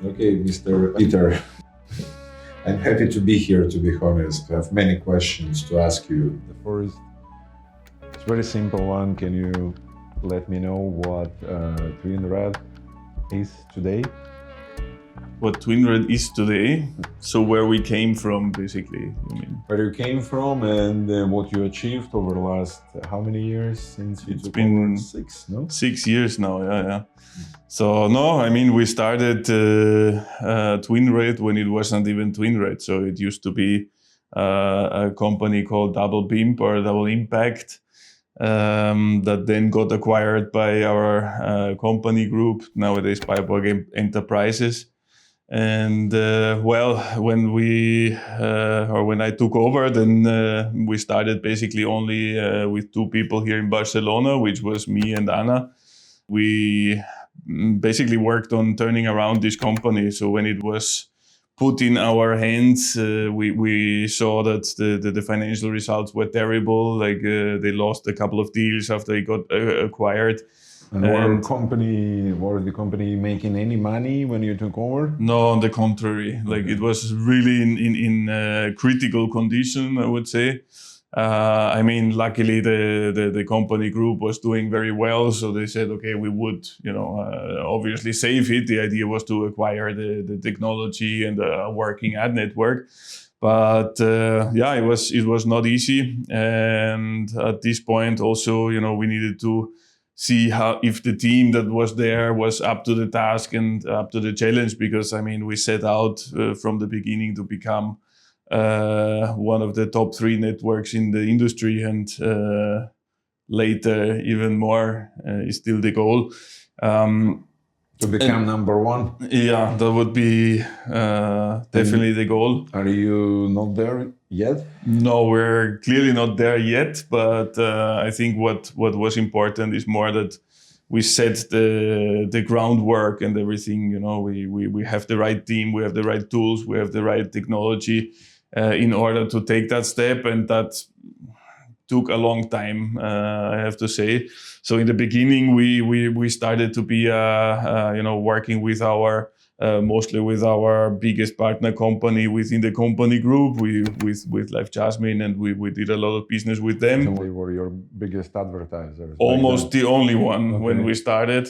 Okay, Mr. Peter, I'm happy to be here, to be honest. I have many questions to ask you. The first, it's a very simple one. Can you let me know what TwinRed is today? What TwinRed is today, so where we came from, basically, you mean? Where you came from and what you achieved over the last how many years since you It's took been over? 6, no? 6 years now, yeah. So no, I mean, we started TwinRed when it wasn't even TwinRed. So it used to be a company called Double Pimp or Double Impact that then got acquired by our company group, nowadays by Enterprises. And when when I took over, then we started basically only with 2 people here in Barcelona, which was me and Anna. We basically worked on turning around this company. So when it was put in our hands, we saw that the financial results were terrible. Like they lost a couple of deals after they got acquired. And were the company making any money when you took over? No, on the contrary. Like it was really in critical condition, I would say. I mean, luckily the company group was doing very well, so they said, okay, we would, obviously save it. The idea was to acquire the technology and a working ad network. But it was not easy. And at this point also, we needed to see if the team that was there was up to the task and up to the challenge, because I mean, we set out from the beginning to become one of the top 3 networks in the industry, and later even more is still the goal. To become number 1? Yeah, that would be definitely the goal. Are you not there yet? No, we're clearly not there yet, but I think what was important is more that we set the groundwork and everything. We have the right team, we have the right tools, we have the right technology in order to take that step, and that took a long time, I have to say. So in the beginning, we started to be working with mostly with our biggest partner company within the company group, with Live Jasmine, and we did a lot of business with them. So they were your biggest advertisers? Almost the only one when we started.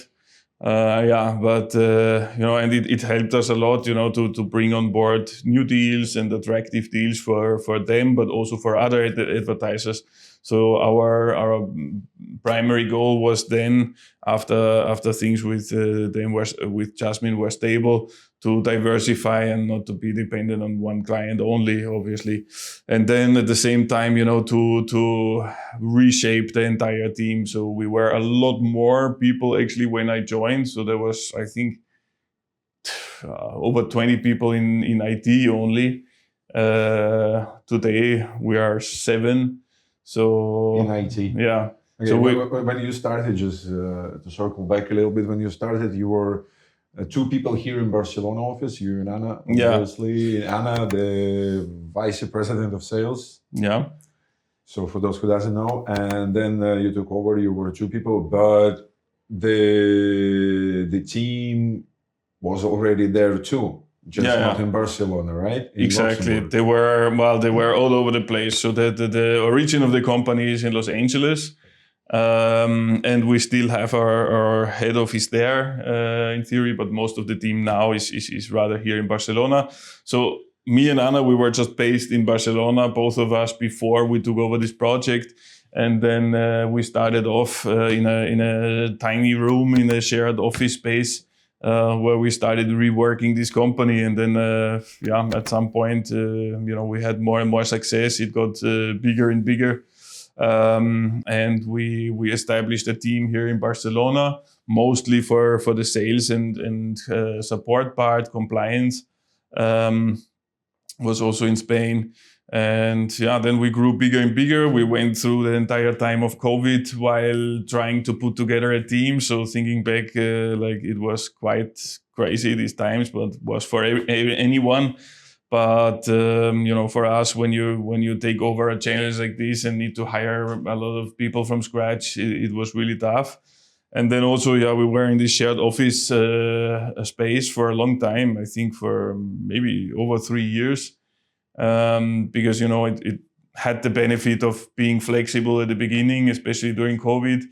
But and it helped us a lot, to bring on board new deals and attractive deals for them, but also for other advertisers. So our primary goal was then, after things with Jasmine were stable, to diversify and not to be dependent on one client only, obviously. And then at the same time, to reshape the entire team. So we were a lot more people actually when I joined. So there was, I think, over 20 people in IT only. Today we are 7. So in IT? Yeah. Okay, so when you started, just to circle back a little bit, when you started, you were 2 people here in Barcelona office, you and Anna, obviously. Yeah. Anna, the vice president of sales. Yeah. So for those who doesn't know, and then you took over, you were 2 people, but the team was already there too. Just not in Barcelona, right? Exactly. They were all over the place. So the origin of the company is in Los Angeles. And we still have our head office there, in theory, but most of the team now is rather here in Barcelona. So me and Anna, we were just based in Barcelona, both of us, before we took over this project. And then we started off in a tiny room in a shared office space, where we started reworking this company. And then, at some point, we had more and more success. It got bigger and bigger. And we established a team here in Barcelona, mostly for the sales and support part. Compliance was also in Spain. And then we grew bigger and bigger. We went through the entire time of COVID while trying to put together a team. So thinking back, it was quite crazy these times, but was for anyone. But for us, when you take over a challenge like this and need to hire a lot of people from scratch, it was really tough. And then also, we were in this shared office space for a long time. I think for maybe over 3 years, because it had the benefit of being flexible at the beginning, especially during COVID.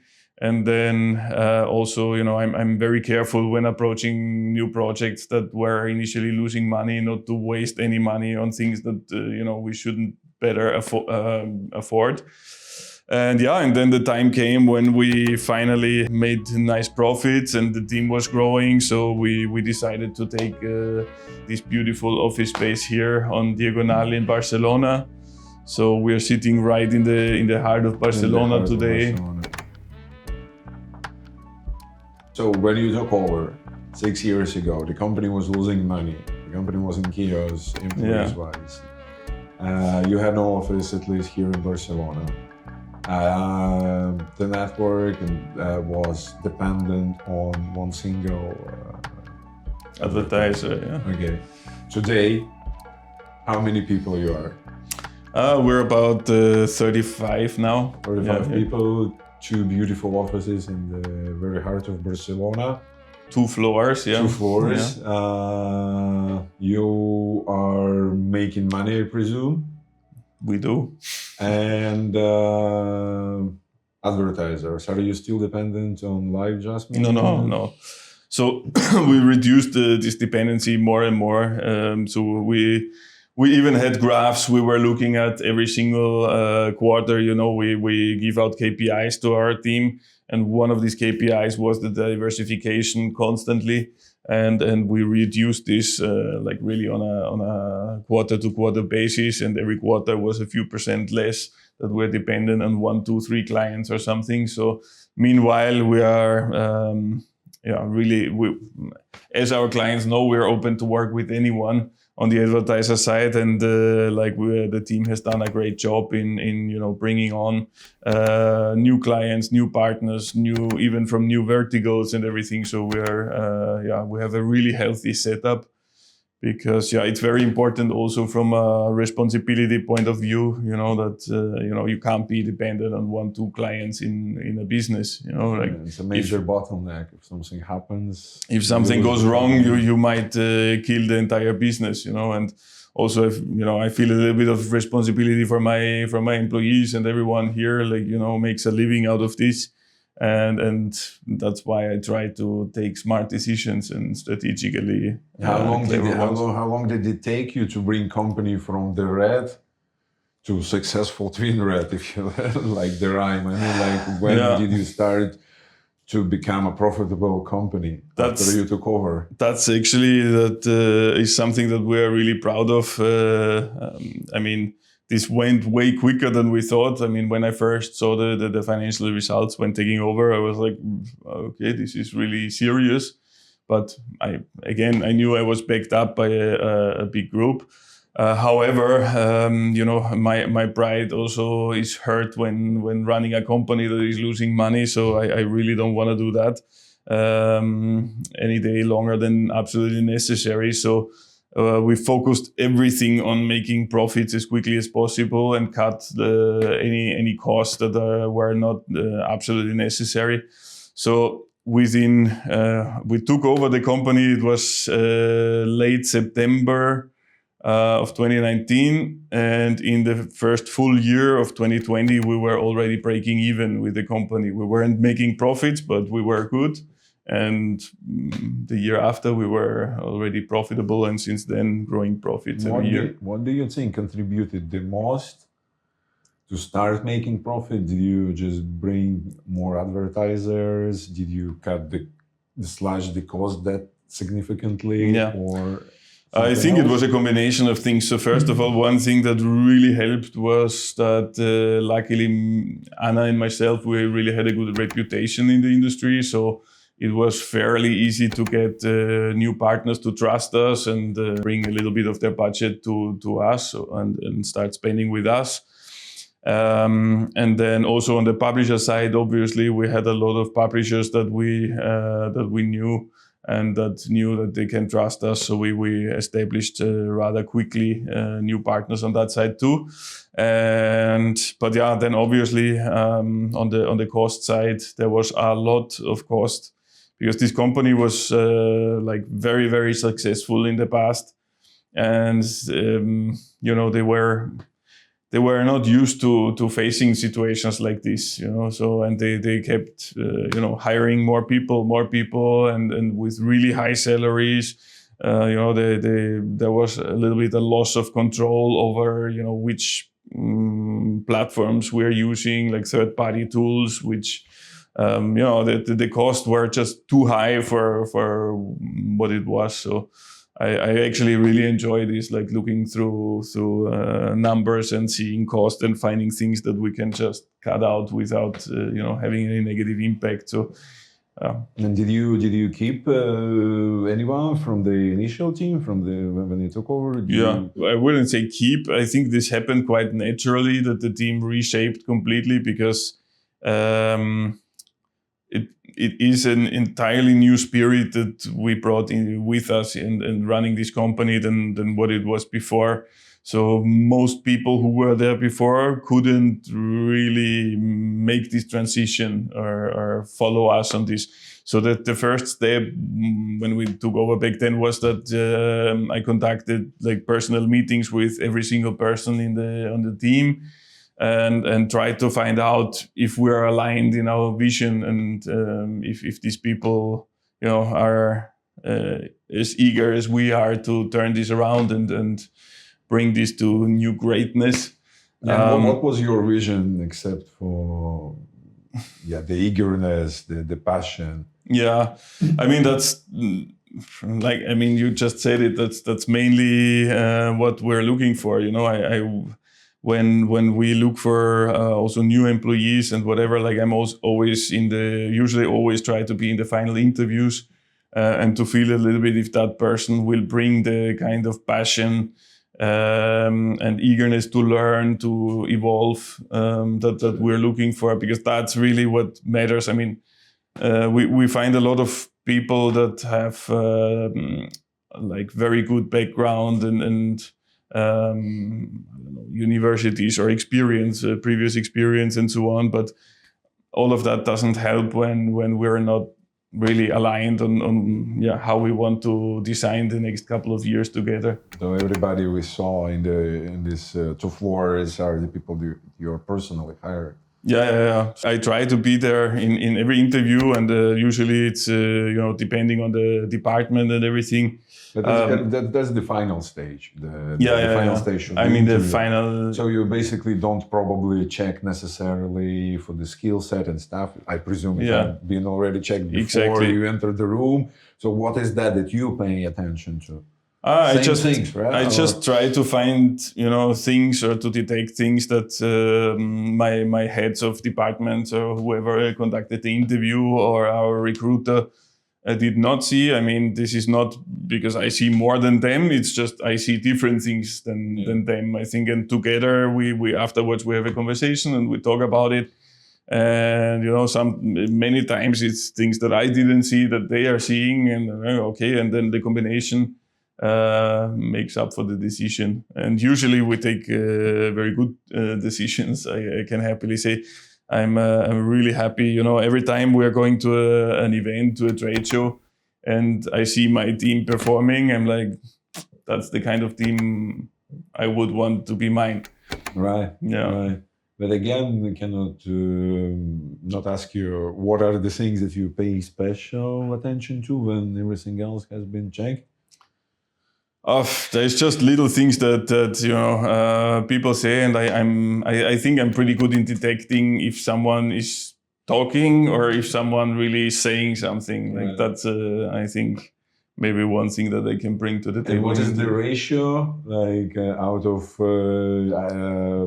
And then also, I'm very careful when approaching new projects that were initially losing money, not to waste any money on things that we shouldn't better afford. And then the time came when we finally made nice profits and the team was growing. So we decided to take this beautiful office space here on Diagonal in Barcelona. So we are sitting right in the heart of Barcelona today. So when you took over 6 years ago, the company was losing money. The company was in GEOs, employees-wise. You had no office, at least here in Barcelona. The network was dependent on one single advertiser. Yeah. Okay. Today, how many people you are? We're about 35 now. 35 people, 2 beautiful offices in the very heart of Barcelona. 2 floors, 2 floors. Yeah. You are making money, I presume? We do. And advertisers, are you still dependent on live Jasmine? No. So we reduced this dependency more and more. So we even had graphs we were looking at every single quarter. We give out KPIs to our team, and one of these KPIs was the diversification constantly. And we reduced this really on a quarter-to-quarter basis, and every quarter was a few percent less that we're dependent on 1, 2, 3 clients or something. So meanwhile, we are as our clients know, we're open to work with anyone on the advertiser side, and the team has done a great job in bringing on new clients, new partners, even from new verticals and everything. So we have a really healthy setup, because it's very important also from a responsibility point of view. That you can't be dependent on 1, 2 clients in a business. It's a major bottleneck. If something happens, if something goes wrong, you might kill the entire business. And also, I feel a little bit of responsibility for my employees and everyone here. Makes a living out of this. And that's why I try to take smart decisions and strategically. How long did it take you to bring company from the red to successful TwinRed, if you like the rhyme? I mean, when did you start to become a profitable company after you took over? That's actually is something that we are really proud of. This went way quicker than we thought. When I first saw the financial results when taking over, I was like, okay, this is really serious. But I knew I was backed up by a big group. However, my pride also is hurt when running a company that is losing money. So I really don't want to do that any day longer than absolutely necessary. So we focused everything on making profits as quickly as possible and cut any costs that were not absolutely necessary. So we took over the company. It was late September of 2019, and in the first full year of 2020, we were already breaking even with the company. We weren't making profits, but we were good. And the year after, we were already profitable, and since then, growing profits every year. What do you think contributed the most to start making profit? Did you just bring more advertisers? Did you slash the cost that significantly? Yeah. Or I think it was a combination of things. So first of all, one thing that really helped was that luckily Anna and myself, we really had a good reputation in the industry. So it was fairly easy to get new partners to trust us and bring a little bit of their budget to us and start spending with us. And then also on the publisher side, obviously, we had a lot of publishers that we knew and that knew that they can trust us. So we established rather quickly new partners on that side too. But yeah, then obviously on the cost side, there was a lot of cost because this company was like very, very successful in the past. And they were not used to facing situations like this, so, and they kept hiring more people and with really high salaries. There was a little bit of loss of control over which platforms we're using, like third-party tools, which the costs were just too high for what it was. So I actually really enjoy this, like looking through numbers and seeing cost and finding things that we can just cut out without having any negative impact. So. And did you keep anyone from the initial team when you took over? I wouldn't say keep. I think this happened quite naturally, that the team reshaped completely, because it is an entirely new spirit that we brought in with us in running this company than what it was before. So most people who were there before couldn't really make this transition or follow us on this. So that the first step when we took over back then was that I conducted like personal meetings with every single person on the team. And try to find out if we're aligned in our vision, and if these people, are as eager as we are to turn this around and bring this to new greatness. What was your vision, except for the eagerness, the passion? Yeah, I mean you just said it. That's mainly what we're looking for. When we look for also new employees and whatever, like I'm usually always try to be in the final interviews and to feel a little bit if that person will bring the kind of passion and eagerness to learn, to evolve that we're looking for, because that's really what matters. I mean, we find a lot of people that have like very good background and I don't know, universities or experience, previous experience and so on. But all of that doesn't help when we're not really aligned on how we want to design the next couple of years together. So everybody we saw in this two floors are the people you're personally hired. Yeah. I try to be there in every interview, and usually it's depending on the department and everything. But that's the final stage. The final stage. I mean the final. So you basically don't probably check necessarily for the skill set and stuff. I presume it had been already checked before you enter the room. So what is that you pay attention to? I just try to find things, or to detect things that my heads of departments or whoever conducted the interview or our recruiter did not see. I mean, this is not because I see more than them. It's just I see different things than them, I think. And together we afterwards we have a conversation and we talk about it. And many times it's things that I didn't see that they are seeing, and and then the combination makes up for the decision. And usually we take very good decisions. I can happily say I'm really happy. Every time we are going to an event, to a trade show, and I see my team performing, I'm like, that's the kind of team I would want to be mine. Right. Yeah. Right. But again, we cannot not ask you what are the things that you pay special attention to when everything else has been checked. There's just little things that people say, and I think I'm pretty good in detecting if someone is talking or if someone really is saying something. Like that's I think maybe one thing that I can bring to the table. And what is the ratio? Like out of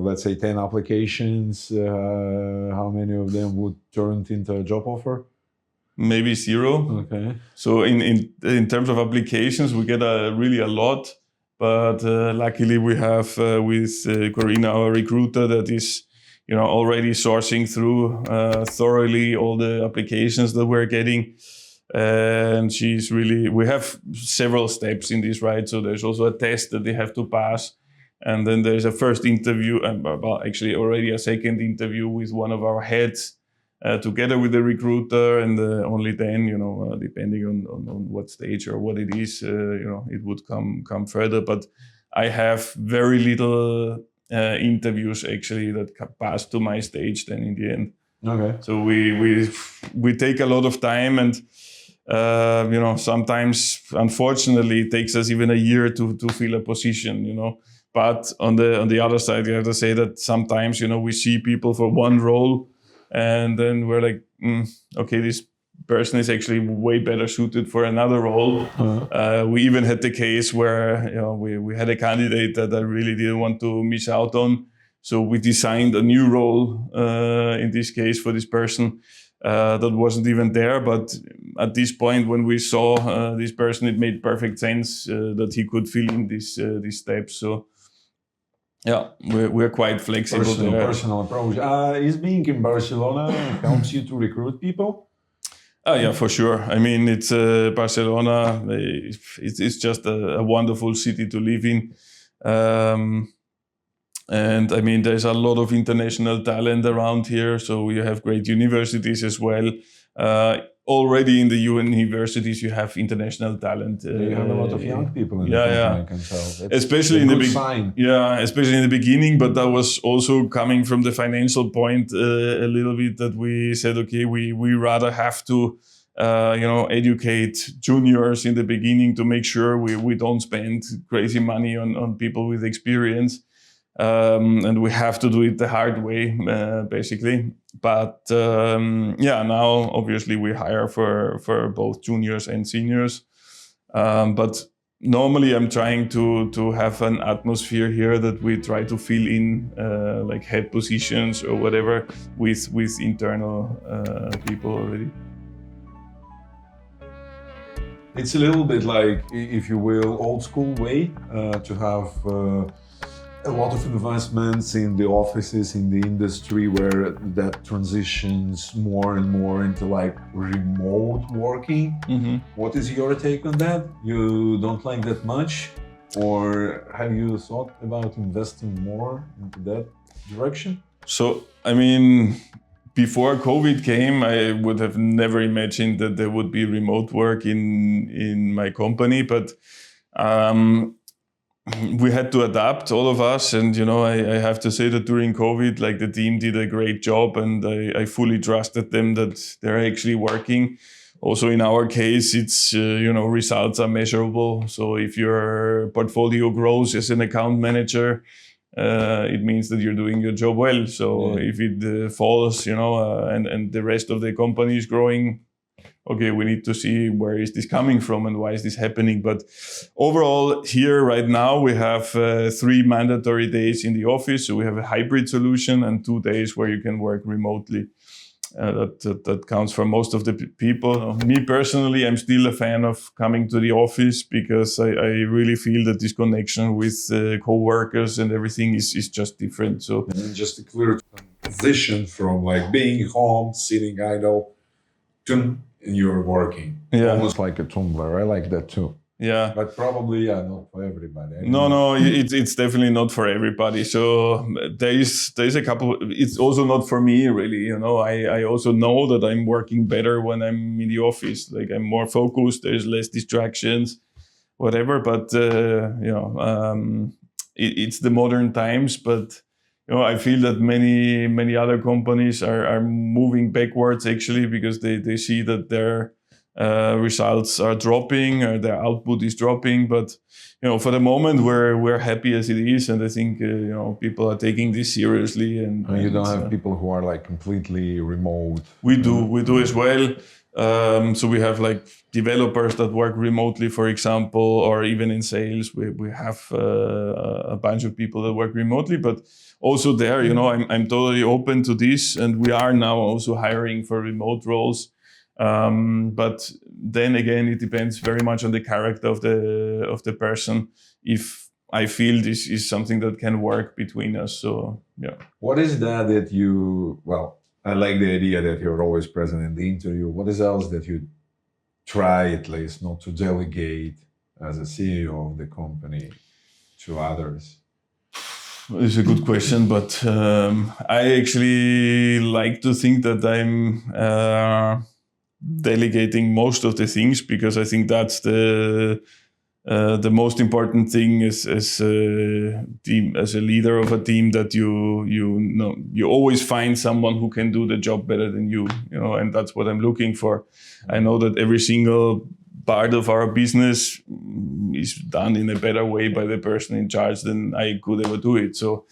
let's say 10 applications, how many of them would turn into a job offer? Maybe 0. Okay. So in terms of applications, we get really a lot, but luckily we have with Corina, our recruiter, that is already sourcing through thoroughly all the applications that we're getting. And she's really, we have several steps in this, right? So there's also a test that they have to pass. And then there's a first interview, well, actually already a second interview with one of our heads, together with the recruiter. And only then, depending on what stage or what it is, it would come further. But I have very little interviews actually that pass to my stage then in the end. Okay. So we take a lot of time, and sometimes unfortunately it takes us even a year to fill a position. But on the other side, you have to say that sometimes we see people for one role, and then we're like, okay, this person is actually way better suited for another role. We even had the case where we had a candidate that I really didn't want to miss out on. So we designed a new role in this case for this person that wasn't even there. But at this point, when we saw this person, it made perfect sense that he could fill in these steps. So yeah, we're quite flexible. Personal approach. Is being in Barcelona helps you to recruit people? Yeah, for sure. I mean, it's Barcelona. It's just a wonderful city to live in. And I mean, there's a lot of international talent around here. So we have great universities as well. Already in the universities, you have international talent. You have a lot of young people in the company, I can tell. Especially in the beginning. But that was also coming from the financial point a little bit, that we said, okay, we rather have to educate juniors in the beginning to make sure we don't spend crazy money on people with experience. And we have to do it the hard way, basically. But now obviously we hire for both juniors and seniors. But normally I'm trying to have an atmosphere here that we try to fill in like head positions or whatever with internal people already. It's a little bit like, if you will, old school way to have a lot of investments in the offices, in the industry, where that transitions more and more into like remote working. Mm-hmm. What is your take on that? You don't like that much? Or have you thought about investing more into that direction? So, I mean, before COVID came, I would have never imagined that there would be remote work in my company, but we had to adapt, all of us. And, I have to say that during COVID, like, the team did a great job, and I fully trusted them that they're actually working. Also, in our case, it's, results are measurable. So if your portfolio grows as an account manager, it means that you're doing your job well. So if it falls, and the rest of the company is growing, okay, we need to see where is this coming from and why is this happening. But overall, here right now, we have 3 mandatory days in the office. So we have a hybrid solution and 2 days where you can work remotely. That counts for most of the people. Me personally, I'm still a fan of coming to the office, because I really feel that this connection with co-workers and everything is just different. So just a clear transition from like being home, sitting idle, to you're working. Almost like a Tumblr. I like that too. Yeah, but probably not for everybody. No, it's definitely not for everybody. So there's a couple. It's also not for me, really. I also know that I'm working better when I'm in the office. Like, I'm more focused. There's less distractions, whatever. But it's the modern times. But I feel that many other companies are moving backwards, actually, because they see that their results are dropping, or their output is dropping. But for the moment, we're happy as it is, and I think people are taking this seriously. And you don't have people who are like completely remote. We do as well. So we have like developers that work remotely, for example, or even in sales, we have a bunch of people that work remotely. But also there, I'm totally open to this, and we are now also hiring for remote roles. But then again, it depends very much on the character of the person. If I feel this is something that can work between us, so yeah. What is that you? Well, I like the idea that you're always present in the interview. What is else that you try at least not to delegate as a CEO of the company to others? It's a good question, but I actually like to think that I'm delegating most of the things, because I think that's the most important thing as a team, as a leader of a team, that you always find someone who can do the job better than you, and that's what I'm looking for. I know that every single part of our business is done in a better way by the person in charge than I could ever do it. So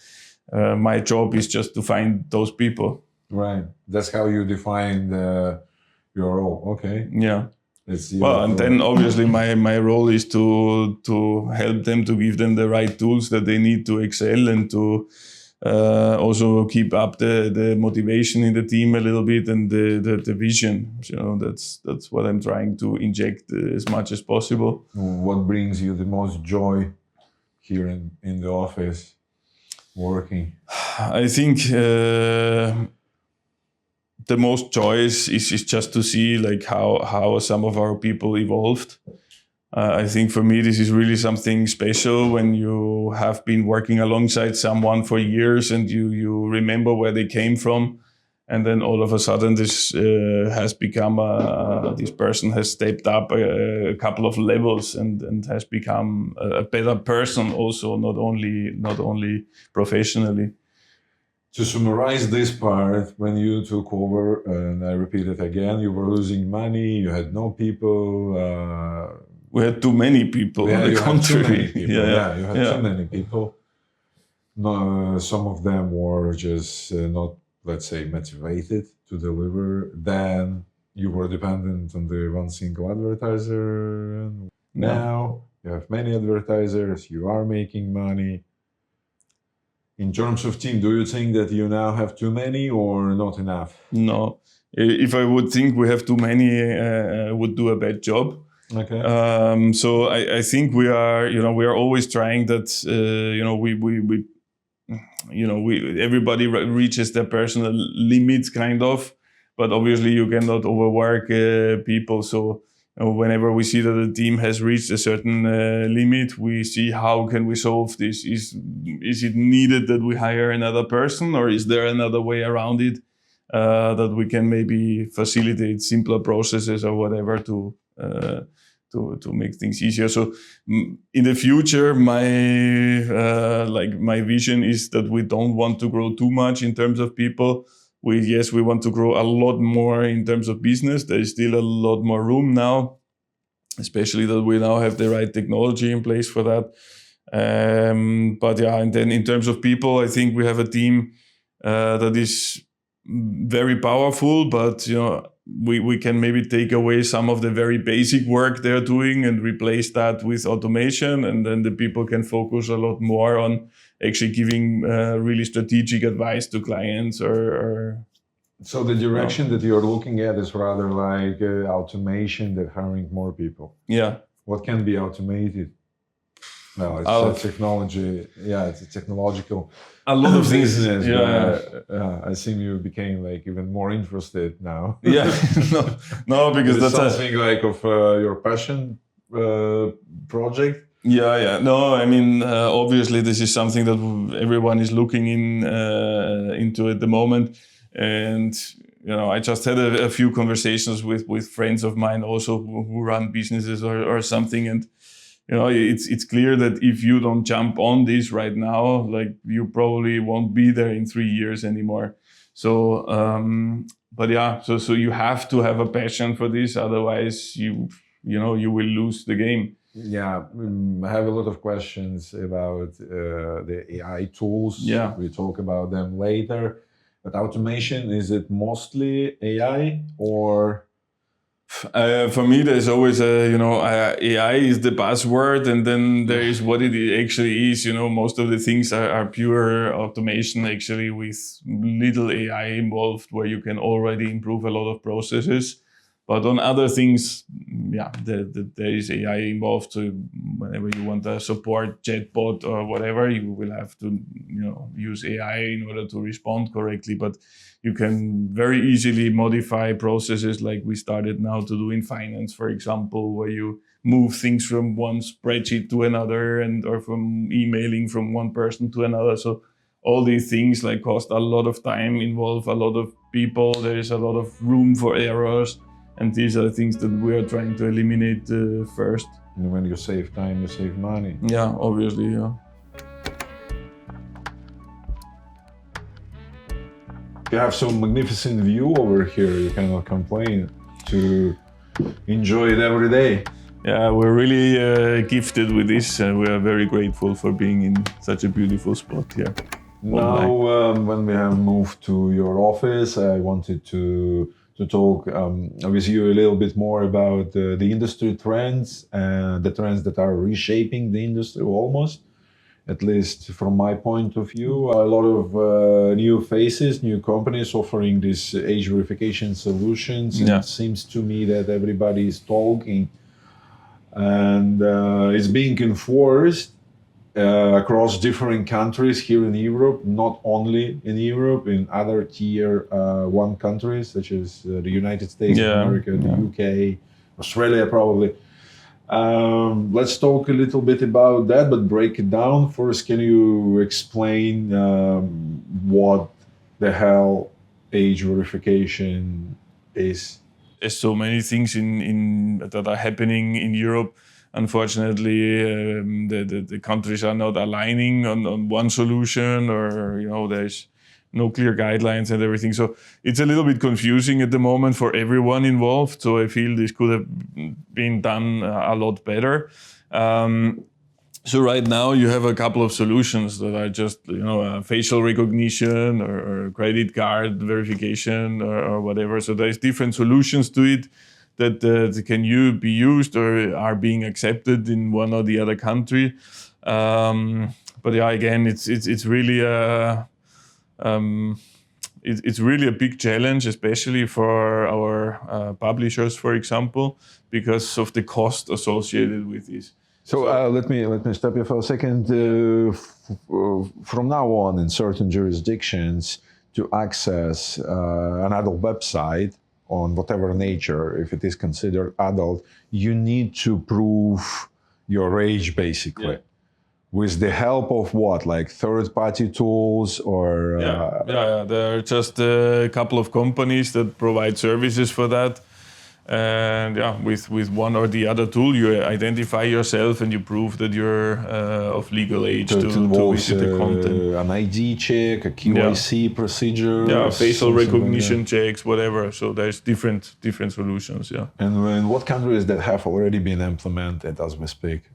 my job is just to find those people. Right. That's how you define your role. Okay. Yeah. Well, and then obviously my role is to help them, to give them the right tools that they need to excel, and to also keep up the motivation in the team a little bit, and the vision. That's what I'm trying to inject as much as possible. What brings you the most joy here in the office working? I think the most joy is just to see like how some of our people evolved. I think for me, this is really something special when you have been working alongside someone for years and you remember where they came from. And then all of a sudden this has become, this person has stepped up a couple of levels and has become a better person also, not only professionally. To summarize this part, when you took over, and I repeat it again, you were losing money, you had no people. We had too many people. Yeah, on the you contrary. had too many people. You had too many people. No, some of them were just not, let's say, motivated to deliver. Then you were dependent on the one single advertiser. Now you have many advertisers, you are making money. In terms of team, do you think that you now have too many or not enough? No. If I would think we have too many, I would do a bad job. Okay. So I think we are always trying that, everybody reaches their personal limits, kind of, but obviously you cannot overwork people. So whenever we see that the team has reached a certain limit, we see how can we solve this. Is it needed that we hire another person, or is there another way around it that we can maybe facilitate simpler processes or whatever to make things easier. So in the future, my vision is that we don't want to grow too much in terms of people. We want to grow a lot more in terms of business. There is still a lot more room now, especially that we now have the right technology in place for that. And then in terms of people, I think we have a team that is very powerful, but we can maybe take away some of the very basic work they're doing and replace that with automation, and then the people can focus a lot more on actually giving really strategic advice to clients or So the direction that you're looking at is rather like automation than hiring more people. Yeah. What can be automated? Well, it's a technology. Yeah, it's a technological. A lot of things. Business. Yeah. I think you became like even more interested now. Yeah. No, because that's something like of your passion project. Yeah. No, I mean, obviously this is something that everyone is looking into at the moment, and I just had a few conversations with friends of mine also who run businesses or something, and it's clear that if you don't jump on this right now, like you probably won't be there in 3 years anymore. So, so you have to have a passion for this, otherwise you will lose the game. Yeah, I have a lot of questions about the AI tools. Yeah, we talk about them later. But automation, is it mostly AI or? For me, there's always AI is the buzzword, and then there is what it actually is. Most of the things are pure automation, actually, with little AI involved, where you can already improve a lot of processes. But on other things, yeah, there is AI involved. So whenever you want a support chatbot or whatever, you will have to, use AI in order to respond correctly. But you can very easily modify processes like we started now to do in finance, for example, where you move things from one spreadsheet to another or from emailing from one person to another. So all these things like cost a lot of time, involve a lot of people. There is a lot of room for errors. And these are things that we are trying to eliminate first. And when you save time, you save money. Yeah, obviously, yeah. You have some magnificent view over here. You cannot complain to enjoy it every day. Yeah, we're really gifted with this. We are very grateful for being in such a beautiful spot here. Now, when we have moved to your office, I wanted to talk with you a little bit more about the industry trends and the trends that are reshaping the industry almost, at least from my point of view. A lot of new faces, new companies offering these age verification solutions. Yeah. It seems to me that everybody is talking and it's being enforced across different countries here in Europe, not only in Europe, in other tier 1 countries such as the United States of America, the UK, Australia probably. Let's talk a little bit about that, but break it down. First, can you explain what the hell age verification is? There's so many things that are happening in Europe. Unfortunately, the countries are not aligning on one solution, or there's no clear guidelines and everything. So it's a little bit confusing at the moment for everyone involved. So I feel this could have been done a lot better. So right now you have a couple of solutions that are just facial recognition or credit card verification or whatever. So there's different solutions to it that can be used or are being accepted in one or the other country. But yeah, again, it's really it's really a big challenge, especially for our publishers, for example, because of the cost associated with this. So let me stop you for a second. From now on, in certain jurisdictions, to access an adult website on whatever nature, if it is considered adult, you need to prove your age, basically. Yeah. With the help of what, like third-party tools or? There are just a couple of companies that provide services for that. And with one or the other tool, you identify yourself and you prove that you're of legal age to visit the content. An ID check, a QIC procedure. Yeah, facial recognition checks, whatever. So there's different solutions. Yeah. And in what countries that have already been implemented as we speak?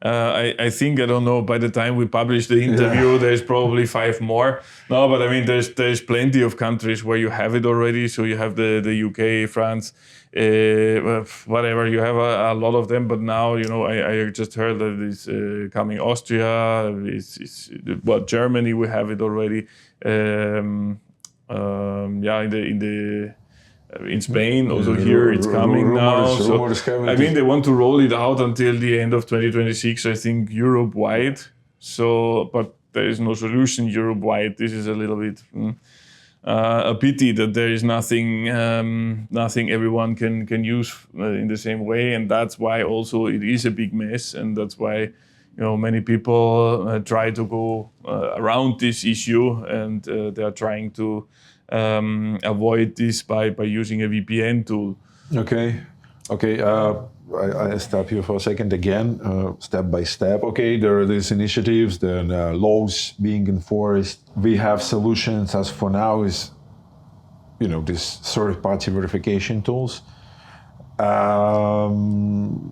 I think, I don't know, by the time we publish the interview, there's probably 5 more. No, but I mean, there's plenty of countries where you have it already. So you have the UK, France, whatever, you have a lot of them. But now, I just heard that it's coming Austria, Germany, we have it already. In Spain, also here it's coming now. So, I mean, they want to roll it out until the end of 2026, I think, Europe-wide. So, but there is no solution Europe-wide. This is a little bit a pity that there is nothing everyone can use in the same way. And that's why also it is a big mess. And that's why, many people try to go around this issue, and they are trying to avoid this by using a VPN tool. Okay. I stop you for a second again, step by step. Okay, there are these initiatives, then laws being enforced. We have solutions as for now is, these third-party verification tools. And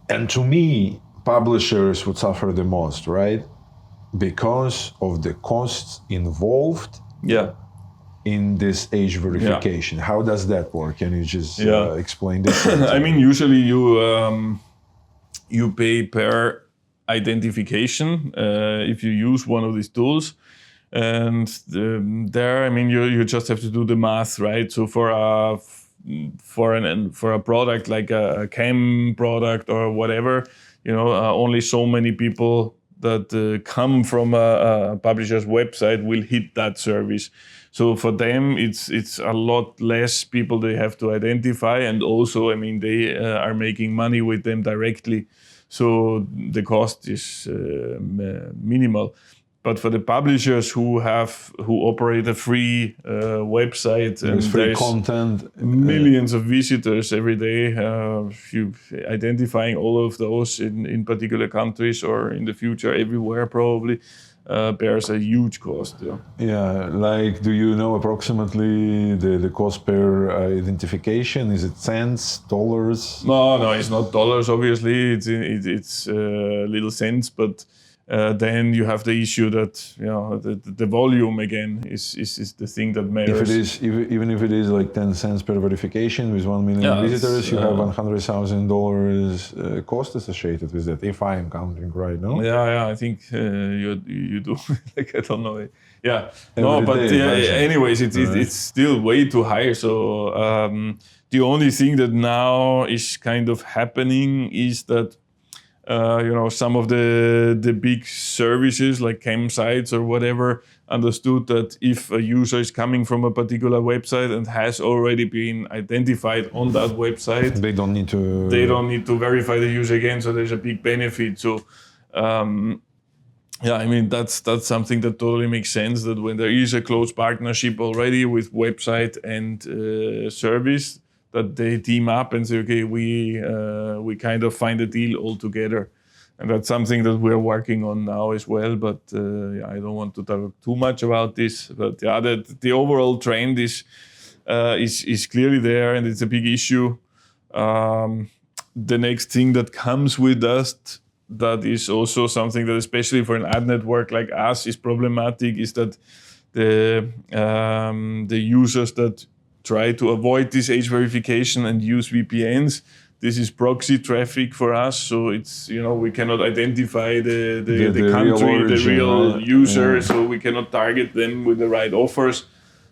to me, publishers would suffer the most, right? Because of the costs involved. Yeah. In this age verification. How does that work? Can you just explain this? I mean, usually you pay per identification if you use one of these tools. And there, I mean, you just have to do the math, right? So for for a product like a cam product or whatever, only so many people that come from a publisher's website will hit that service. So for them, it's a lot less people they have to identify, and also, they are making money with them directly, so the cost is minimal. But for the publishers who operate a free website and there's content, millions of visitors every day, identifying all of those in particular countries or in the future everywhere probably bears a huge cost. Yeah, like, do you know approximately the cost per identification? Is it cents, dollars? No, it's not dollars. Obviously, it's little cents, but. Then you have the issue that the volume again is the thing that matters. If it is even if it is like 10 cents per verification with 1 million visitors, you have $100,000 cost associated with that. If I am counting right, no? Yeah, I think you do. Like, I don't know. Yeah, anyways, it's still way too high. So the only thing that now is kind of happening is that. Some of the big services like campsites or whatever understood that if a user is coming from a particular website and has already been identified on that website, they don't need to verify the user again. So there's a big benefit. So that's something that totally makes sense, that when there is a close partnership already with website and service, that they team up and say, okay, we kind of find a deal all together. And that's something that we're working on now as well. But I don't want to talk too much about this. But the overall trend is clearly there, and it's a big issue. The next thing that comes with that is also something that, especially for an ad network like us, is problematic, is that the users that try to avoid this age verification and use VPNs. This is proxy traffic for us, so it's we cannot identify the country, the real user, so we cannot target them with the right offers.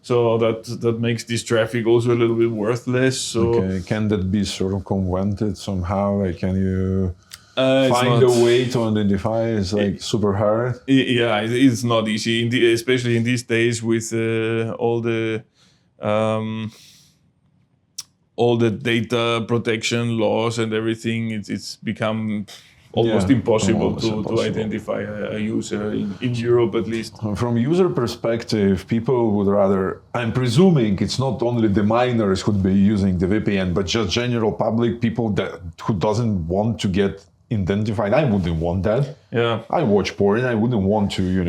So that makes this traffic also a little bit worthless. So can that be sort of converted somehow? Like, can you find a way to identify? It's like super hard. It's not easy, especially in these days with all the data protection laws and everything. It's become almost impossible to identify a user in Europe, at least. From user perspective, people would rather, I'm presuming it's not only the minors who'd be using the VPN, but just general public people who doesn't want to get identified. I wouldn't want that. Yeah. I watch porn. I wouldn't want to,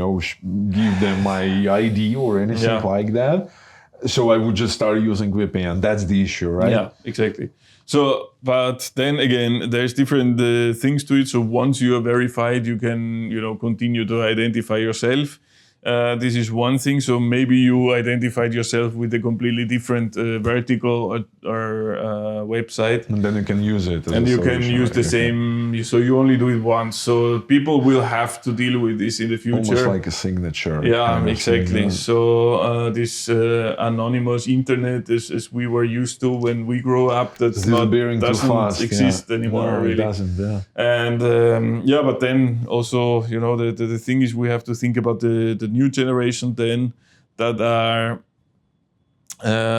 give them my ID or anything like that. So I would just start using VPN. That's the issue, right? Yeah, exactly. So, but then again, there's different things to it. So once you are verified, you can, continue to identify yourself. This is one thing. So maybe you identified yourself with a completely different vertical or website. And then you can use it. And you can use the same. So you only do it once. So people will have to deal with this in the future. Almost like a signature. Yeah, exactly. So this anonymous internet, as we were used to when we grew up, doesn't exist anymore. No, really. It doesn't. Yeah. And but then also, the thing is, we have to think about the new generation then that are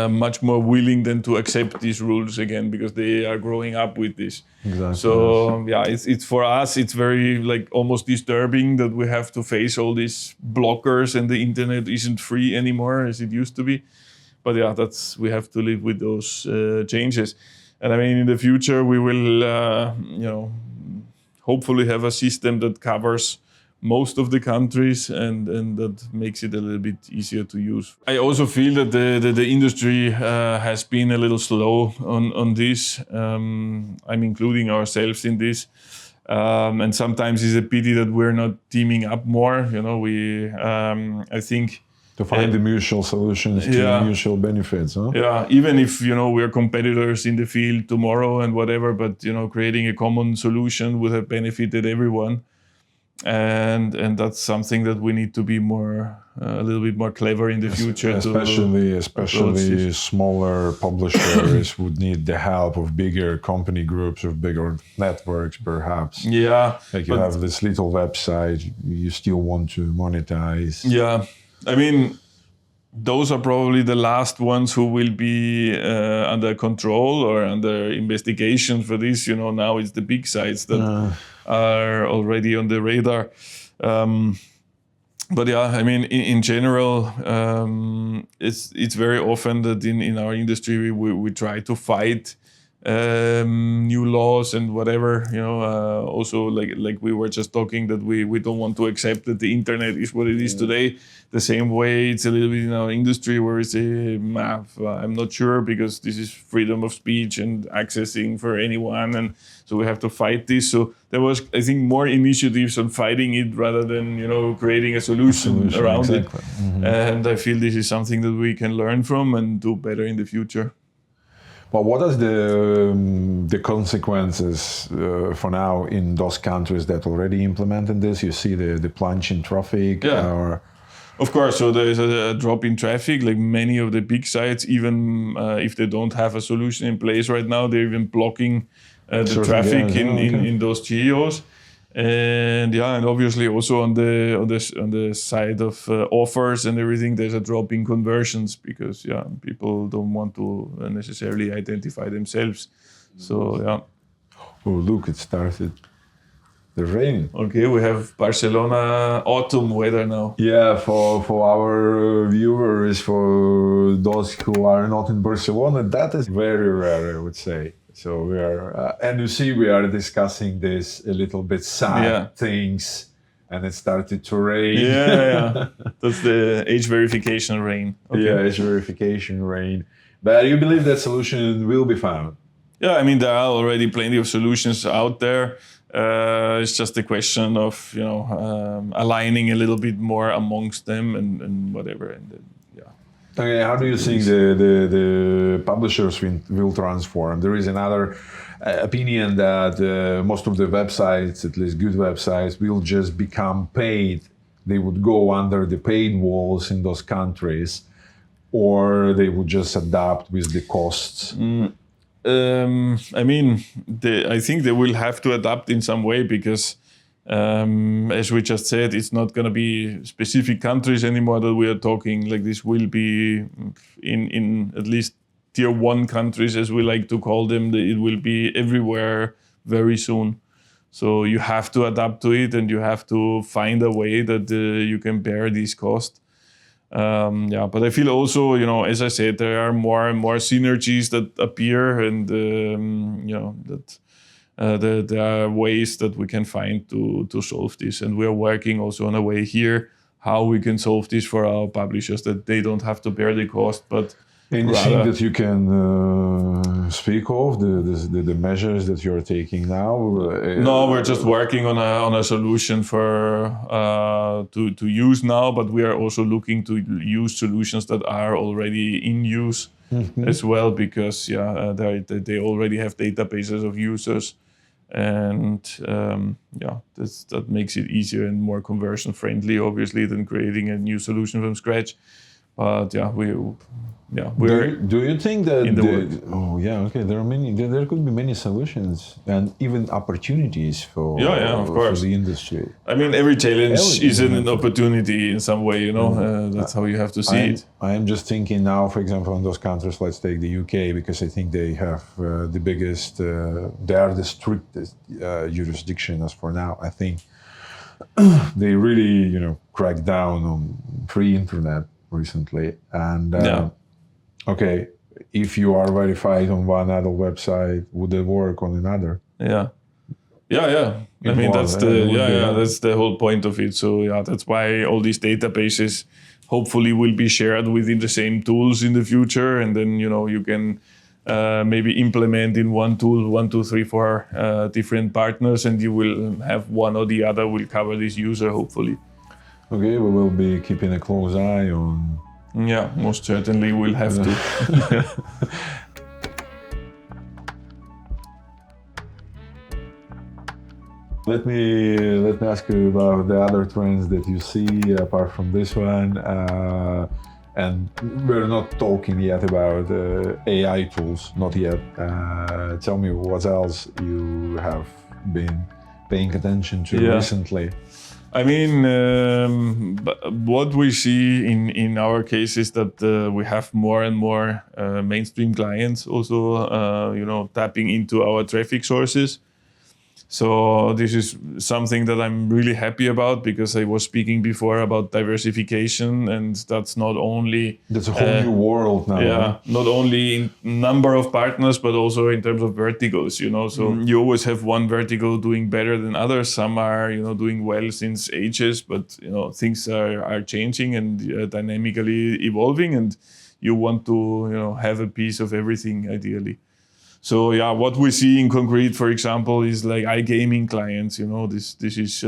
much more willing than to accept these rules again, because they are growing up with this. Exactly. So it's for us, it's very almost disturbing that we have to face all these blockers and the internet isn't free anymore as it used to be. But we have to live with those changes. And in the future we will hopefully have a system that covers most of the countries, and that makes it a little bit easier to use. I also feel that the industry has been a little slow on this. I'm including ourselves in this. And sometimes it's a pity that we're not teaming up more. I think to find the mutual solutions to mutual benefits. Huh? Yeah, even if we're competitors in the field tomorrow and whatever, but creating a common solution would have benefited everyone. and that's something that we need to be more a little bit more clever in the future. Especially smaller publishers would need the help of bigger company groups, of bigger networks, perhaps. Yeah, like you have this little website, you still want to monetize. Yeah, I mean, those are probably the last ones who will be under control or under investigation for this. Now it's the big sites that are already on the radar. But yeah, I mean, in general, it's very often that in our industry we try to fight new laws and whatever. Also like we were just talking, that we don't want to accept that the internet is what it is today. The same way it's a little bit in our industry where we say, I'm not sure, because this is freedom of speech and accessing for anyone, and so we have to fight this. So there was, I think, more initiatives on fighting it rather than creating a solution around it. Mm-hmm. And I feel this is something that we can learn from and do better in the future. Well, what are the consequences for now in those countries that already implemented this? You see the plunge in traffic? Yeah. Of course, so there is a drop in traffic. Like many of the big sites, even if they don't have a solution in place right now, they're even blocking the traffic in those GEOs. And obviously also on the side of offers and everything, there's a drop in conversions because people don't want to necessarily identify themselves. So Oh, look, it started. The rain. Okay, we have Barcelona autumn weather now. Yeah, for our viewers, for those who are not in Barcelona, that is very rare, I would say. So we are, and you see, we are discussing this a little bit sad things, and it started to rain. Yeah. That's the age verification rain. Okay. Yeah, age verification rain. But you believe that solution will be found? Yeah, I mean, there are already plenty of solutions out there. It's just a question of aligning a little bit more amongst them and whatever. And then, Okay, how do you think the publishers will transform? There is another opinion that most of the websites, at least good websites, will just become paid. They would go under the paid walls in those countries, or they would just adapt with the costs. I mean, I think they will have to adapt in some way because, as we just said, it's not going to be specific countries anymore that we are talking. Like this will be in at least tier 1 countries, as we like to call them. It will be everywhere very soon. So you have to adapt to it, and you have to find a way that you can bear these costs. But I feel also, as I said, there are more and more synergies that appear, and that there are ways that we can find to solve this. And we are working also on a way here how we can solve this for our publishers, that they don't have to bear the cost, but anything that you can speak of, the measures that you're taking now? No, we're just working on a solution for to use now, but we are also looking to use solutions that are already in use as well, because they already have databases of users, and that makes it easier and more conversion friendly, obviously, than creating a new solution from scratch. But do you think that there there could be many solutions and even opportunities for the industry? I mean, every challenge is an opportunity in some way, that's how you have to see it. I am just thinking now, for example, in those countries, let's take the UK, because I think they have the biggest, they are the strictest jurisdiction as for now. I think they really, crack down on free internet recently, and okay, if you are verified on one adult website, would it work on another? I mean, that's the whole point of it. So that's why all these databases hopefully will be shared within the same tools in the future, and then you can maybe implement in one tool 1, 2, 3, 4 different partners, and you will have one or the other will cover this user, hopefully. Okay, we will be keeping a close eye on. Yeah, most certainly we'll have to. Let me ask you about the other trends that you see apart from this one. And we're not talking yet about AI tools, not yet. Tell me what else you have been paying attention to recently. I mean, what we see in our case is that we have more and more mainstream clients also, tapping into our traffic sources. So this is something that I'm really happy about, because I was speaking before about diversification, and that's not only... That's a whole new world now. Yeah, huh? Not only in number of partners, but also in terms of verticals, So you always have one vertical doing better than others. Some are, doing well since ages, but, things are changing and dynamically evolving, and you want to, have a piece of everything ideally. So yeah, what we see in concrete, for example, is like iGaming clients. This is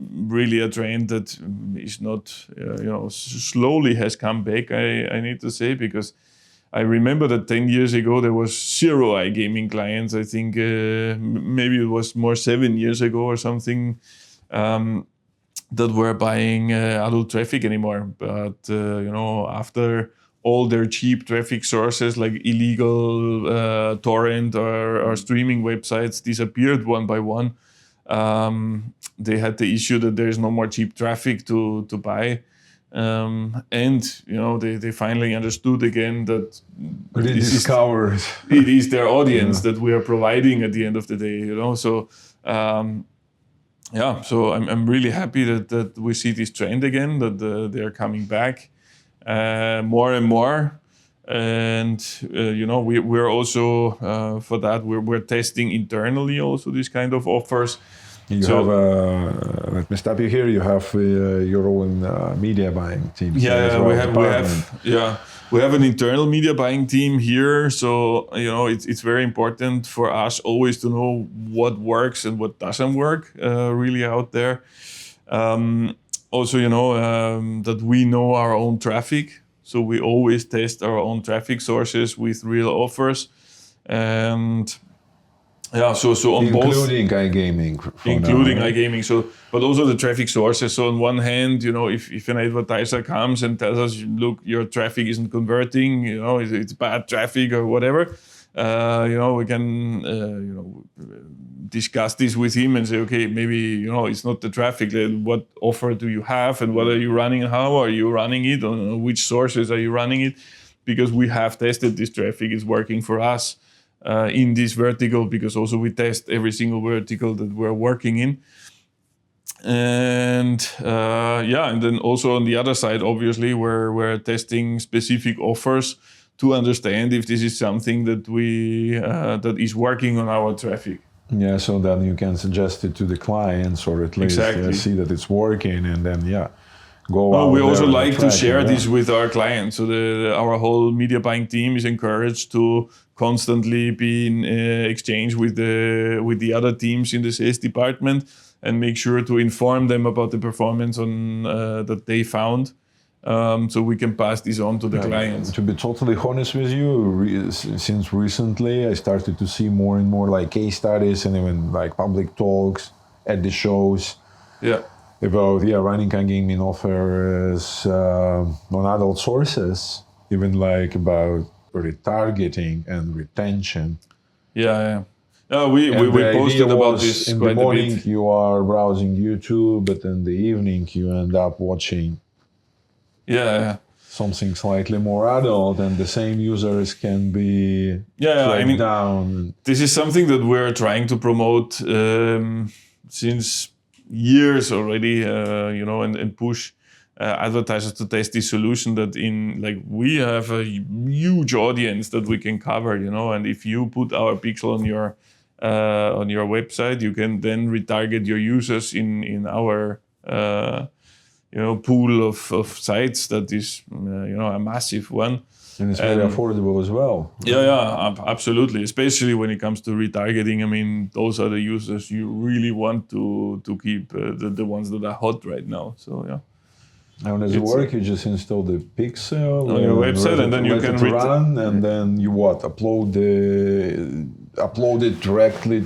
really a trend that is not, slowly has come back. I need to say, because I remember that 10 years ago there was 0 iGaming clients. I think maybe it was more 7 years ago or something. That were buying adult traffic anymore. But after all their cheap traffic sources like illegal torrent or streaming websites disappeared one by one, they had the issue that there is no more cheap traffic to buy. And they finally understood again that it is their audience that we are providing at the end of the day. So so I'm really happy that we see this trend again, that they are coming back more and more. And we're also for that we're testing internally also this kind of offers. You have let me stop you here. You have your own media buying team. We have an internal media buying team here. So it's very important for us always to know what works and what doesn't work really out there. Also, that we know our own traffic. So we always test our own traffic sources with real offers. And so on including iGaming. Including iGaming. So, but also the traffic sources. So on one hand, if an advertiser comes and tells us, look, your traffic isn't converting, it's bad traffic or whatever, we can, discuss this with him and say, okay, maybe, it's not the traffic. What offer do you have, and what are you running, and how are you running it, on which sources are you running it? Because we have tested this traffic, it's working for us. In this vertical, because also we test every single vertical that we're working in. And and then also on the other side, obviously, we're testing specific offers to understand if this is something that that is working on our traffic. Yeah, so then you can suggest it to the clients, or at least see that it's working, and then go out. We also like to share this with our clients. So our whole media buying team is encouraged to constantly be in exchange with the other teams in the sales department, and make sure to inform them about the performance that they found, so we can pass this on to the clients. To be totally honest with you, since recently I started to see more and more like case studies and even like public talks at the shows. Yeah. About running iGaming offers on adult sources, even like about retargeting and retention. We posted about this in quite the morning a bit. You are browsing YouTube, but in the evening you end up watching something slightly more adult, and the same users can be down. This is something that we're trying to promote since years already, and push advertisers to test this solution, that we have a huge audience that we can cover, and if you put our pixel on your website, you can then retarget your users in our pool of sites that is a massive one. And it's very affordable as well. Absolutely. Especially when it comes to retargeting. I mean, those are the users you really want to keep, the ones that are hot right now. So, yeah. How does it work? You just install the pixel on your website, and then you can run, and then you upload it directly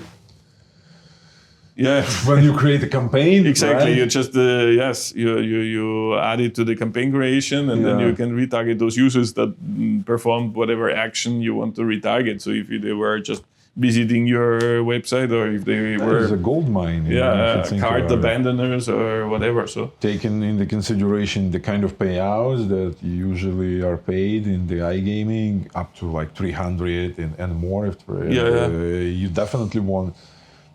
Yeah. when you create a campaign. Exactly. Right? You just you add it to the campaign creation, and then you can retarget those users that performed whatever action you want to retarget. So if they were just visiting your website, or if they were it's a gold mine. cart abandoners or whatever. So taking into consideration the kind of payouts that usually are paid in the iGaming, up to like 300 and more. You definitely want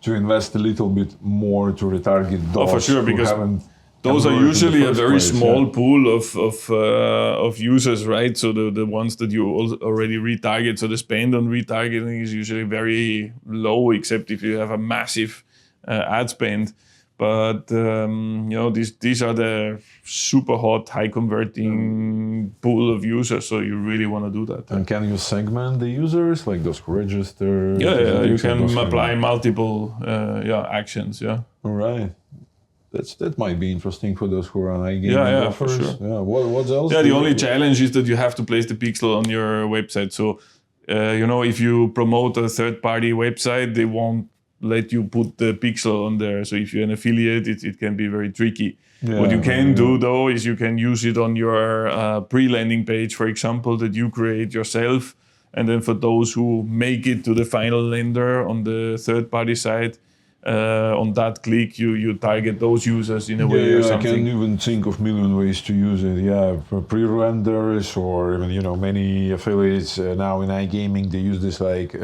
to invest a little bit more to retarget those for sure, who because haven't. Those are usually a very small pool of users, right? So the ones that you already retarget. So the spend on retargeting is usually very low, except if you have a massive ad spend. But these are the super hot, high converting pool of users. So you really want to do that. And can you segment the users, like those who register? Yeah, you can apply multiple actions. Yeah. All right. That might be interesting for those who are on iGaming offers. For sure. Yeah. What else? Yeah, the only challenge is that you have to place the pixel on your website. So, if you promote a third-party website, they won't let you put the pixel on there. So if you're an affiliate, it can be very tricky. Yeah, what you can do, though, is you can use it on your pre-landing page, for example, that you create yourself. And then for those who make it to the final lender on the third-party side, on that click, you target those users in a way or something. I can even think of million ways to use it. Yeah, for pre-renders, or even many affiliates now in iGaming, they use this like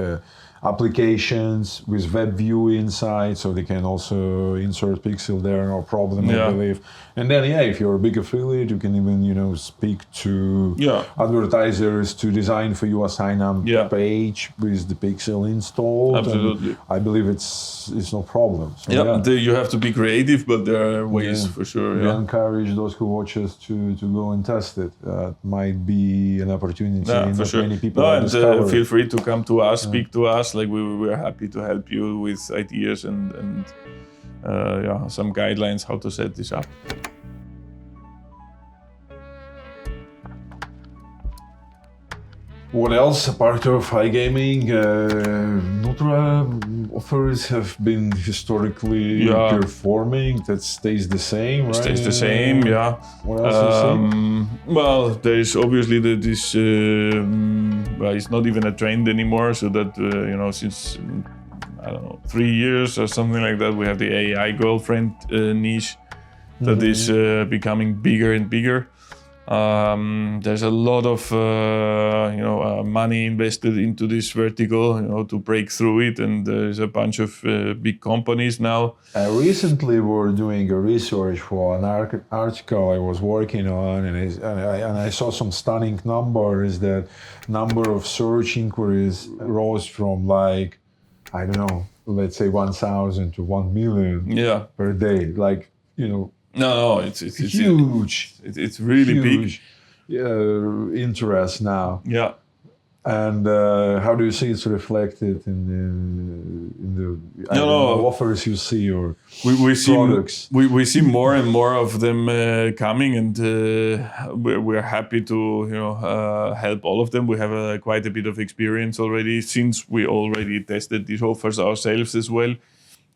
applications with web view inside, so they can also insert pixel there, no problem, I believe. And then if you're a big affiliate, you can even speak to advertisers to design for you a sign-up page with the pixel installed. Absolutely. I believe it's no problem. So, you have to be creative, but there are ways for sure. We encourage those who watch us to go and test it. Might be an opportunity. For sure. Many people and feel free to come to us, speak to us. Like we're happy to help you with ideas and some guidelines how to set this up. What else apart of iGaming? Nutra offers have been historically performing. That stays the same, right? Stays the same, yeah. What else well, there is obviously this. It's not even a trend anymore. So that since I don't know 3 years or something like that, we have the AI girlfriend niche that is becoming bigger and bigger. There's a lot of money invested into this vertical, to break through it, and there's a bunch of big companies now. I recently were doing a research for an article I was working on, and I saw some stunning numbers. That number of search inquiries rose from like, I don't know, let's say 1,000 to 1 million per day. Like, No, it's huge. It's really huge, big interest now. Yeah. And how do you see it's reflected in the offers you see, or we products? We see more and more of them coming, and we're happy to help all of them. We have quite a bit of experience already, since we already tested these offers ourselves as well.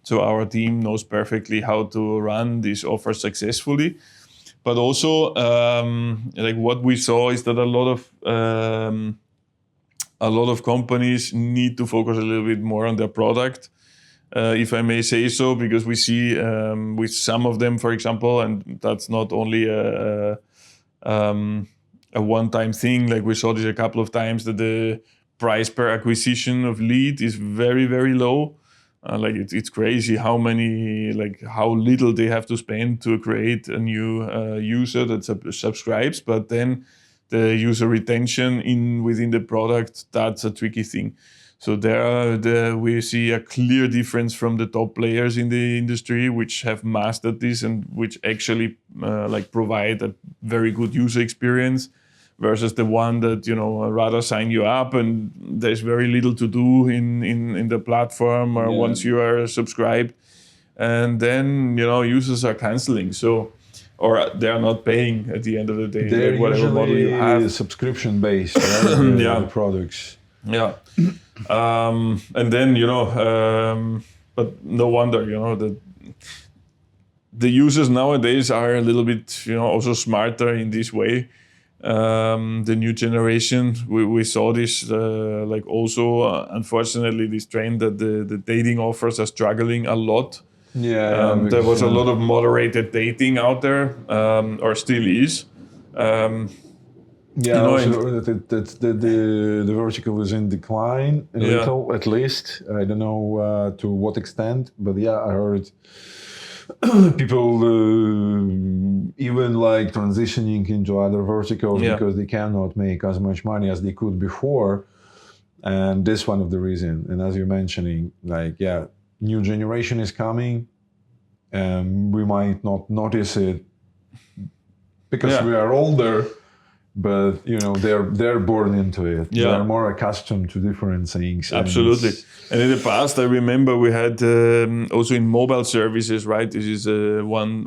So our team knows perfectly how to run these offers successfully. But also, what we saw is that a lot of companies need to focus a little bit more on their product, if I may say so, because we see with some of them, for example, and that's not only a one-time thing. Like we saw this a couple of times, that the price per acquisition of lead is very, very low. It's crazy how little they have to spend to create a new user that subscribes, but then the user retention within the product, that's a tricky thing. So we see a clear difference from the top players in the industry, which have mastered this and which actually provide a very good user experience, versus the one that rather sign you up and there's very little to do in the platform once you are subscribed, and then users are canceling, or they are not paying at the end of the day. They're whatever model you have, subscription based, right? The products. Yeah. And then but no wonder, that the users nowadays are a little bit, also smarter in this way. The new generation, we saw this, unfortunately, this trend that the dating offers are struggling a lot. There was a lot of moderated dating out there, or still is. Also the vertical is in decline a little, at least. I don't know to what extent, but I heard people even like transitioning into other verticals because they cannot make as much money as they could before, and this one of the reason. And as you're mentioning, new generation is coming, and we might not notice it because we are older. But they're born into it. They are more accustomed to different things. Absolutely. And in the past, I remember we had also in mobile services, right? This is one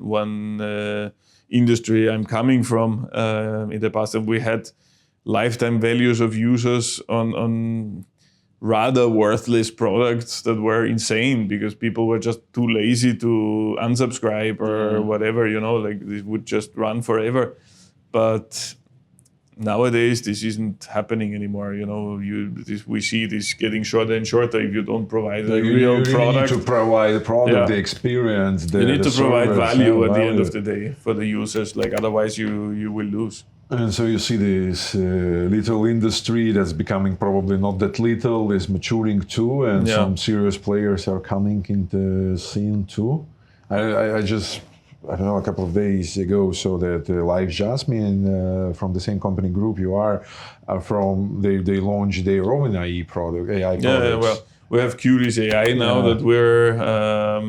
industry I'm coming from. In the past, we had lifetime values of users on rather worthless products that were insane because people were just too lazy to unsubscribe or whatever. It would just run forever. But nowadays, this isn't happening anymore. We see this getting shorter and shorter if you don't provide a real product. You need to provide the product, the experience. You need to provide value at the end of the day for the users. Otherwise, you will lose. And so you see this little industry that's becoming probably not that little, is maturing too, and some serious players are coming into the scene too. I don't know, a couple of days ago, so that Live Jasmine from the same company group you are they launched their own AI product. We have Cuties.ai now that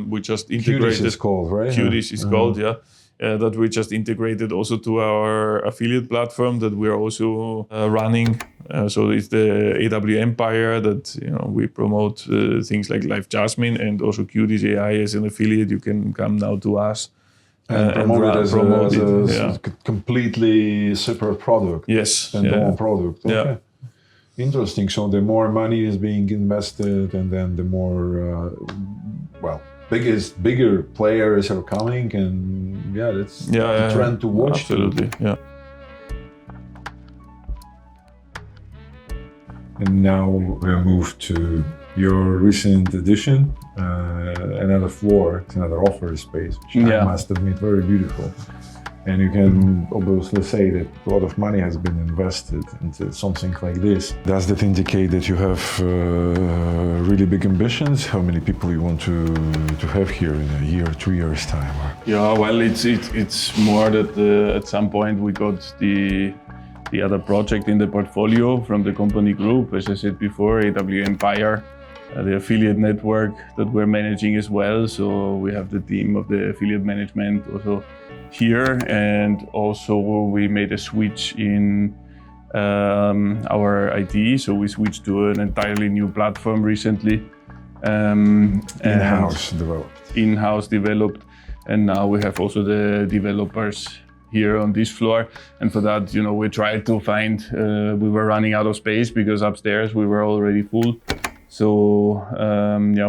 we just integrated. Cuties is called, right? Cuties is called, that we just integrated also to our affiliate platform that we're also running. So it's the AW Empire that we promote things like Live Jasmine, and also Cuties.ai as an affiliate. You can come now to us. And promote it as a completely separate product. Yes. Standalone product. Okay. Yeah. Interesting. So the more money is being invested, and then the more, bigger players are coming, and that's the trend to watch. Absolutely. Yeah. And now we'll move to your recent addition, another floor, it's another offer space, which I must admit very beautiful. And you can obviously say that a lot of money has been invested into something like this. Does that indicate that you have really big ambitions? How many people you want to have here in a year, 2 years time? It's more that at some point we got the other project in the portfolio from the company group, as I said before, AW Empire, the affiliate network that we're managing as well. So we have the team of the affiliate management also here, and also we made a switch in our IT. So we switched to an entirely new platform recently. In-house developed. And now we have also the developers here on this floor, and for that, we tried to find. We were running out of space because upstairs we were already full. So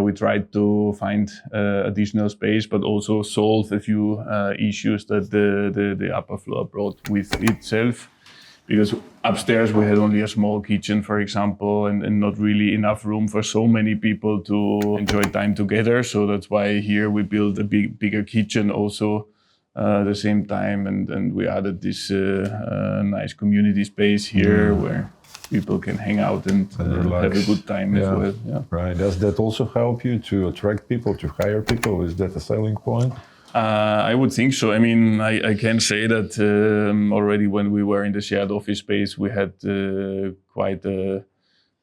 we tried to find additional space, but also solve a few issues that the upper floor brought with itself. Because upstairs we had only a small kitchen, for example, and not really enough room for so many people to enjoy time together. So that's why here we built a bigger kitchen also. At the same time, and we added this nice community space here where people can hang out and have a good time as well. Yeah. Right. Does that also help you to attract people, to hire people? Is that a selling point? I would think so. I mean, I can say that already when we were in the shared office space, we had quite an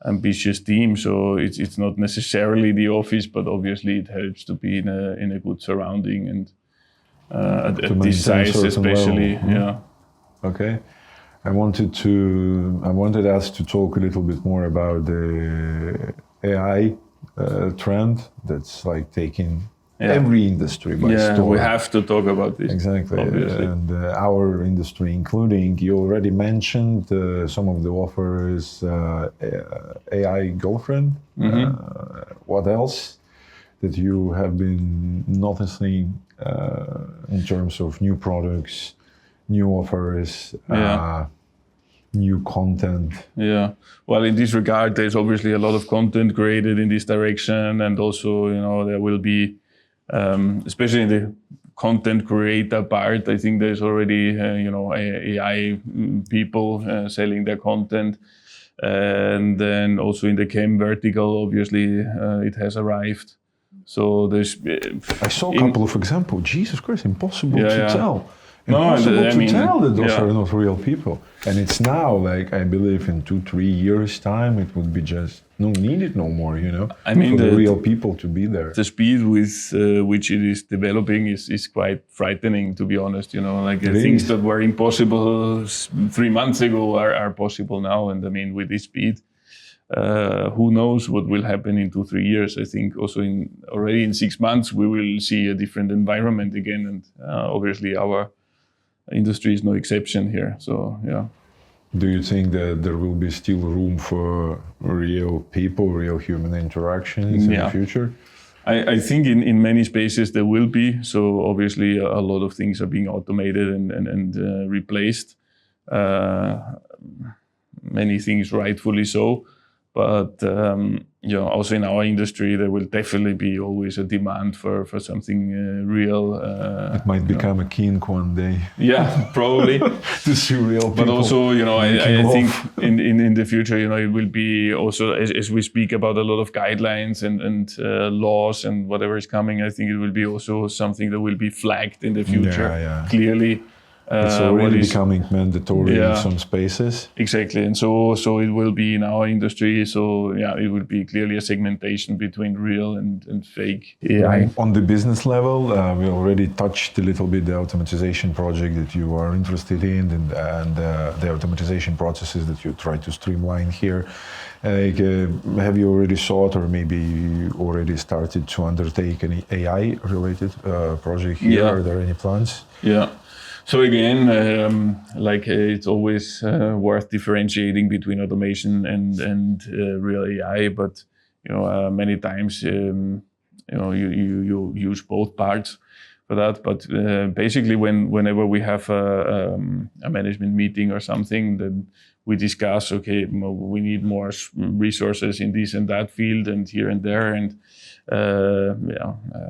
ambitious team. So it's not necessarily the office, but obviously it helps to be in a good surrounding and at this size especially. Okay. I wanted us to talk a little bit more about the AI trend that's taking every industry by storm. We have to talk about this. Exactly. Obviously. And our industry, including, you already mentioned some of the offers, AI girlfriend. What else? that you have been noticing in terms of new products, new offers, new content? Yeah. Well, in this regard, there's obviously a lot of content created in this direction, and also, there will be, especially in the content creator part, I think there's already, AI people selling their content. And then also in the chem vertical, obviously, it has arrived. So there's... I saw a couple of examples. Jesus Christ, impossible to tell. Tell that those are not real people. And it's now, like, I believe in 2-3 years' time, it would be just needed no more, I mean, for the real people to be there. The speed with which it is developing is quite frightening, to be honest. Things that were impossible 3 months ago are possible now. And I mean, with this speed, who knows what will happen in 2-3 years. I think also already in 6 months, we will see a different environment again. And obviously our industry is no exception here. So, yeah. Do you think that there will be still room for real people, real human interactions in the future? I think in many spaces there will be. So obviously a lot of things are being automated and replaced. Many things rightfully so. But also in our industry, there will definitely be always a demand for something real. It might become a kink one day. Yeah, probably. To see real people. But also, I think in the future, it will be also, as we speak about a lot of guidelines and laws and whatever is coming, I think it will be also something that will be flagged in the future, clearly. It's already becoming mandatory in some spaces. Exactly, and so it will be in our industry. So it will be clearly a segmentation between real and fake AI. On the business level, we already touched a little bit the automatization project that you are interested in, and the automatization processes that you try to streamline here. Have you already thought, or maybe you already started to undertake any AI-related project here? Are there any plans? Yeah. So again, it's always worth differentiating between automation and real AI. But many times you use both parts for that. But basically, whenever we have a management meeting or something, then we discuss. Okay, we need more resources in this and that field and here and there, and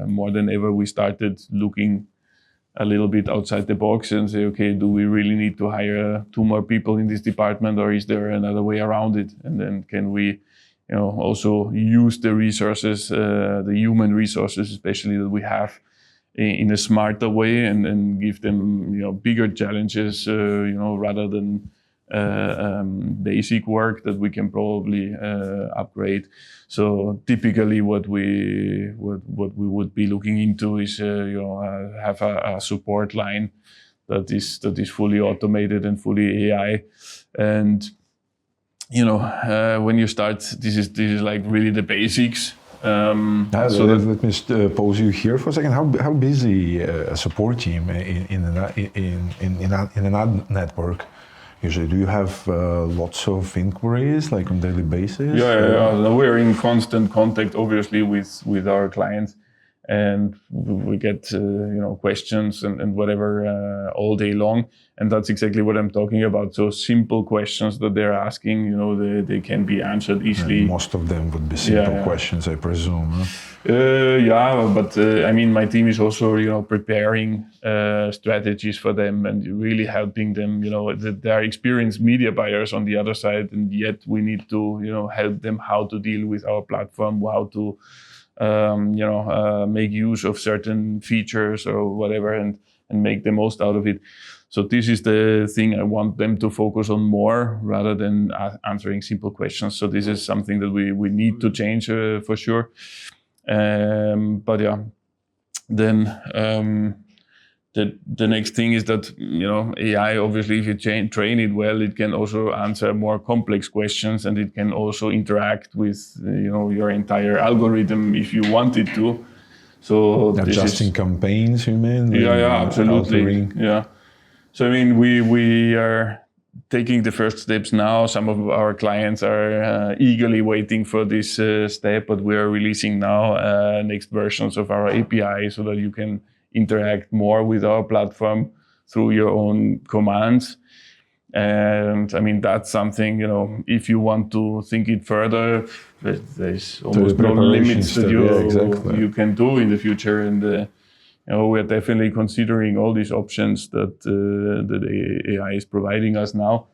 more than ever, we started looking a little bit outside the box and say, okay, do we really need to hire 2 more people in this department, or is there another way around it? And then can we, also use the resources, the human resources, especially that we have, in a smarter way, and give them, bigger challenges, rather than basic work that we can probably upgrade. So typically, what we would be looking into is have a support line that is fully automated and fully AI. And when you start, this is like really the basics. Let me pause you here for a second. How busy a support team in an ad network? Usually, do you have lots of inquiries, like on daily basis? Yeah. We're in constant contact, obviously, with our clients, and we get questions and whatever all day long, and that's exactly what I'm talking about. So simple questions that they're asking, they can be answered easily. And most of them would be simple questions, I presume. Huh? But I mean, my team is also preparing strategies for them and really helping them. They are experienced media buyers on the other side, and yet we need to help them how to deal with our platform, how to make use of certain features or whatever, and make the most out of it. So this is the thing I want them to focus on more, rather than answering simple questions. So this is something that we need to change for sure. But yeah, then the next thing is that AI, obviously, if you train it well, it can also answer more complex questions, and it can also interact with your entire algorithm if you want it to. So adjusting campaigns, you mean? Yeah, absolutely. Yeah. So I mean, we are taking the first steps now. Some of our clients are eagerly waiting for this step, but we are releasing now next versions of our API so that you can interact more with our platform through your own commands. And I mean, that's something, if you want to think it further, there's almost no limits that you can do in the future. And we're definitely considering all these options that the AI is providing us now.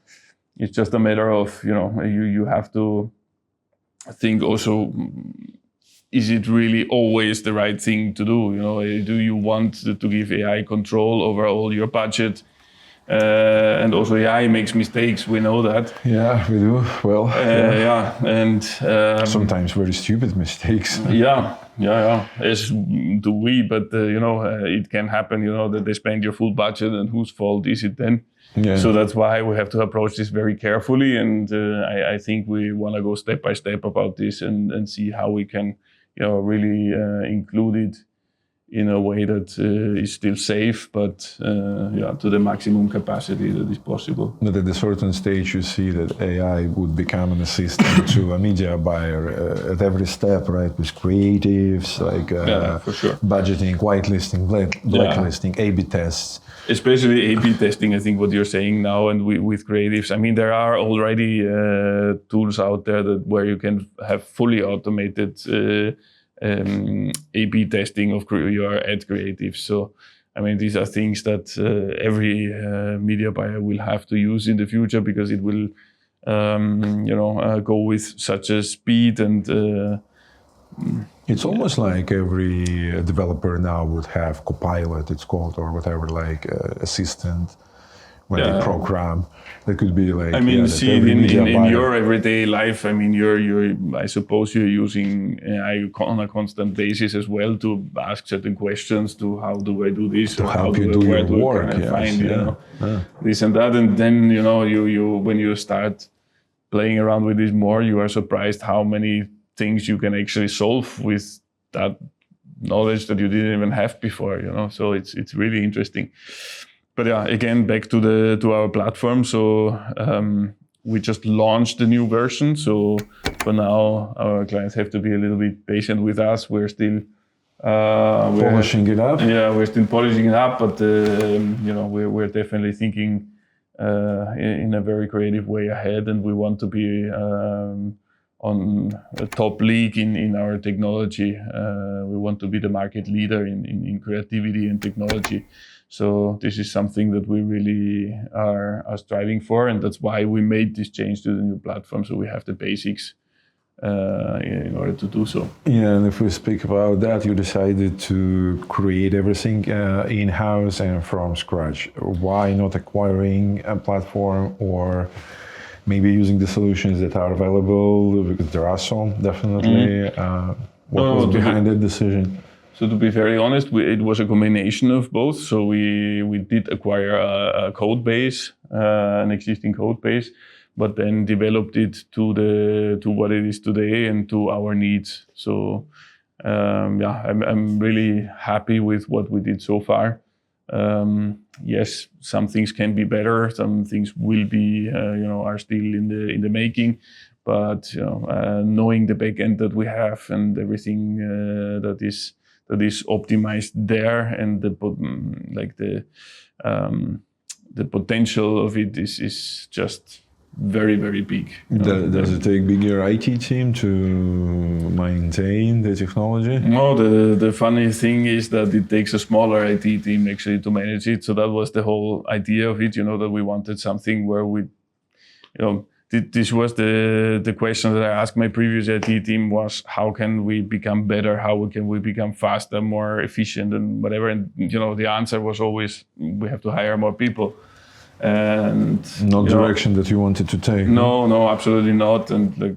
It's just a matter of, you have to think also, is it really always the right thing to do? Do you want to give AI control over all your budget? And also AI makes mistakes, we know that. Yeah, we do. Well, and sometimes very stupid mistakes. Yeah, as do we, but it can happen, that they spend your full budget, and whose fault is it then? Yeah. So that's why we have to approach this very carefully, and I think we want to go step by step about this and see how we can really include it in a way that is still safe, but to the maximum capacity that is possible. But at a certain stage, you see that AI would become an assistant to a media buyer at every step, right? With creatives, like for sure. Budgeting, whitelisting, blacklisting, A/B tests. Especially A/B testing, I think what you're saying now, and with creatives. I mean, there are already tools out there where you can have fully automated A/B testing of your ad creatives. So, I mean, these are things that every media buyer will have to use in the future, because it will, go with such a speed and. It's almost like every developer now would have Copilot, it's called, or whatever, like assistant. When they program, that could be like. I mean, see it in your everyday life. I mean, I suppose you're using AI on a constant basis as well to ask certain questions to how do I do this, to help you do your work. Find this and that, and then you when you start playing around with this more, you are surprised how many things you can actually solve with that knowledge that you didn't even have before. So it's really interesting. But yeah, again, back to our platform. So we just launched the new version. So for now, our clients have to be a little bit patient with us. We're still polishing it up. Yeah, we're still polishing it up, but we're definitely thinking in a very creative way ahead, and we want to be on a top league in our technology. We want to be the market leader in creativity and technology. So this is something that we really are striving for, and that's why we made this change to the new platform. So we have the basics in order to do so. Yeah, and if we speak about that, you decided to create everything in-house and from scratch. Why not acquiring a platform, or maybe using the solutions that are available? Because there are some, definitely. What was behind that decision? So to be very honest, it was a combination of both. So we did acquire a code base, an existing code base, but then developed it to what it is today and to our needs. So I'm really happy with what we did so far. Yes, some things can be better. Some things will be, are still in the making. But knowing the backend that we have and everything that is optimized there, and the potential of it is just very, very big. Does it take bigger IT team to maintain the technology? No, the funny thing is that it takes a smaller IT team actually to manage it. So that was the whole idea of it, that we wanted something where we, this was the question that I asked my previous IT team was, how can we become better? How can we become faster, more efficient, and whatever? And the answer was always, we have to hire more people. And not direction that you wanted to take. No, absolutely not. And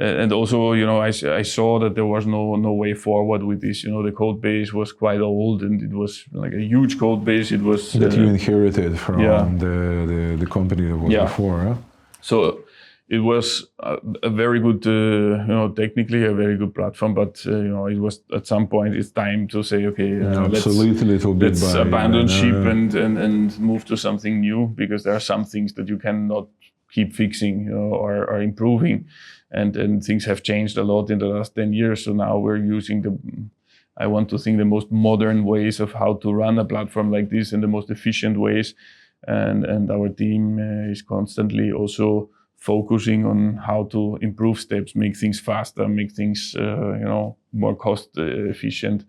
and also, I saw that there was no way forward with this. The code base was quite old, and it was like a huge code base. It was that you inherited from the company that was before. Huh? So it was a very good, technically a very good platform, but it was at some point it's time to say, okay, let's abandon ship and move to something new, because there are some things that you cannot keep fixing or improving, and things have changed a lot in the last 10 years. So now we're using I want to think the most modern ways of how to run a platform like this in the most efficient ways, and our team is constantly also focusing on how to improve steps, make things faster, make things more cost efficient.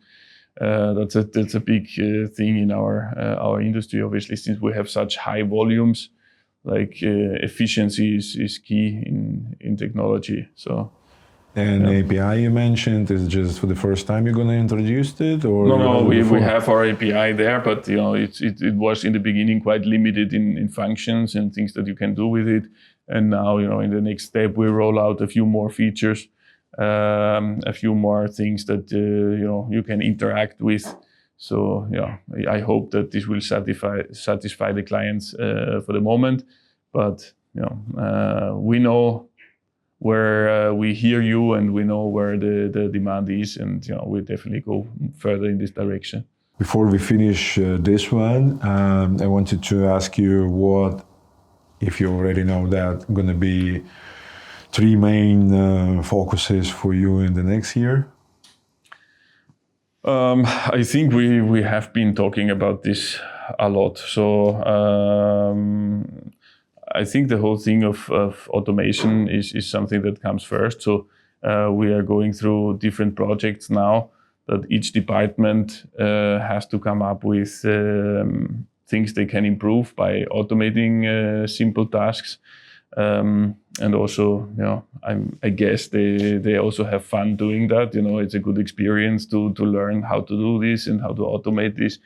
That's a big thing in our industry, obviously, since we have such high volumes. Like efficiency is key in technology. So. And API you mentioned is just for the first time you're going to introduce it, or no, we have our API there, but it was in the beginning quite limited in functions and things that you can do with it. And now in the next step we roll out a few more features, a few more things that you can interact with. So I hope that this will satisfy the clients for the moment. But we know where we hear you, and we know where the demand is, and we definitely go further in this direction. Before we finish this one, I wanted to ask you what, if you already know that, going to be 3 main focuses for you in the next year? I think we have been talking about this a lot. So I think the whole thing of automation is something that comes first. So we are going through different projects now that each department has to come up with things they can improve by automating simple tasks. And also, I guess they also have fun doing that. It's a good experience to learn how to do this and how to automate this.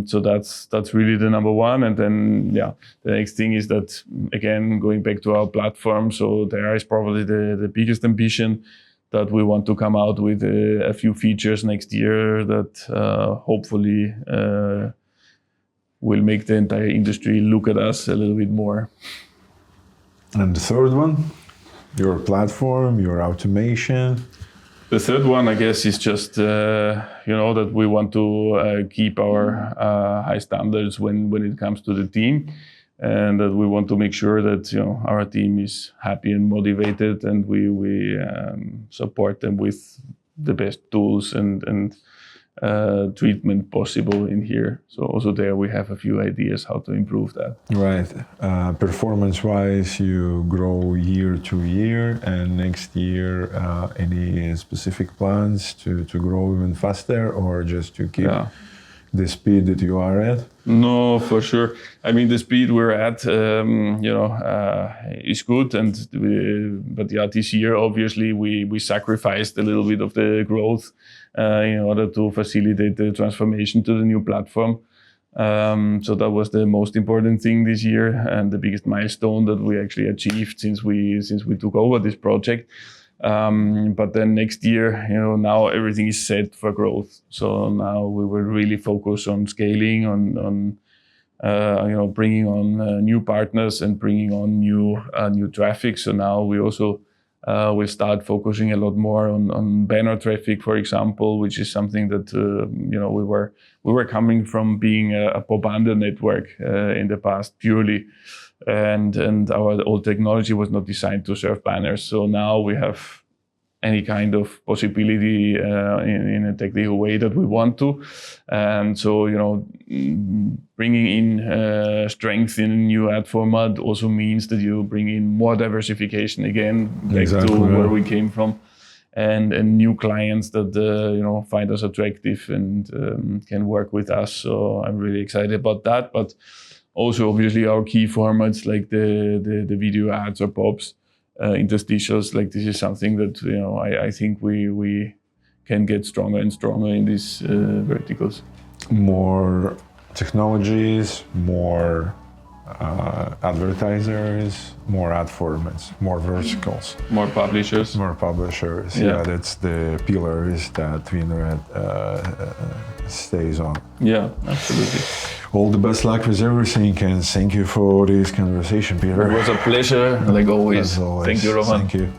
So that's really the number one. And then, the next thing is that, again, going back to our platform. So there is probably the biggest ambition that we want to come out with a few features next year that hopefully will make the entire industry look at us a little bit more. And the third one, your platform, your automation. The third one, I guess, is just that we want to keep our high standards when it comes to the team, and that we want to make sure that our team is happy and motivated, and we support them with the best tools and treatment possible in here. So also there we have a few ideas how to improve that. Right. Performance-wise, you grow year to year, and next year, any specific plans to grow even faster, or just to keep the speed that you are at? No, for sure. I mean, the speed we're at, is good, but this year obviously we sacrificed a little bit of the growth in order to facilitate the transformation to the new platform. So that was the most important thing this year, and the biggest milestone that we actually achieved since we took over this project. But then next year, now everything is set for growth. So now we will really focus on scaling, on bringing on new partners and bringing on new traffic. So now we also will start focusing a lot more on banner traffic, for example, which is something that we were coming from being a propaganda network in the past purely. And our old technology was not designed to serve banners. So now we have any kind of possibility in a technical way that we want to. And so, bringing in strength in a new ad format also means that you bring in more diversification again, back to where we came from, and new clients that find us attractive and can work with us. So I'm really excited about that. But also, obviously, our key formats like the video ads or pops, interstitials, like this is something that I think we can get stronger and stronger in these verticals. More technologies, more advertisers, more ad formats, more verticals. More publishers. More publishers, yeah, that's the pillars that TwinRed stays on. Yeah, absolutely. All the best luck with everything, and thank you for this conversation, Peter. It was a pleasure, like always. As always. Thank you, Roman. Thank you.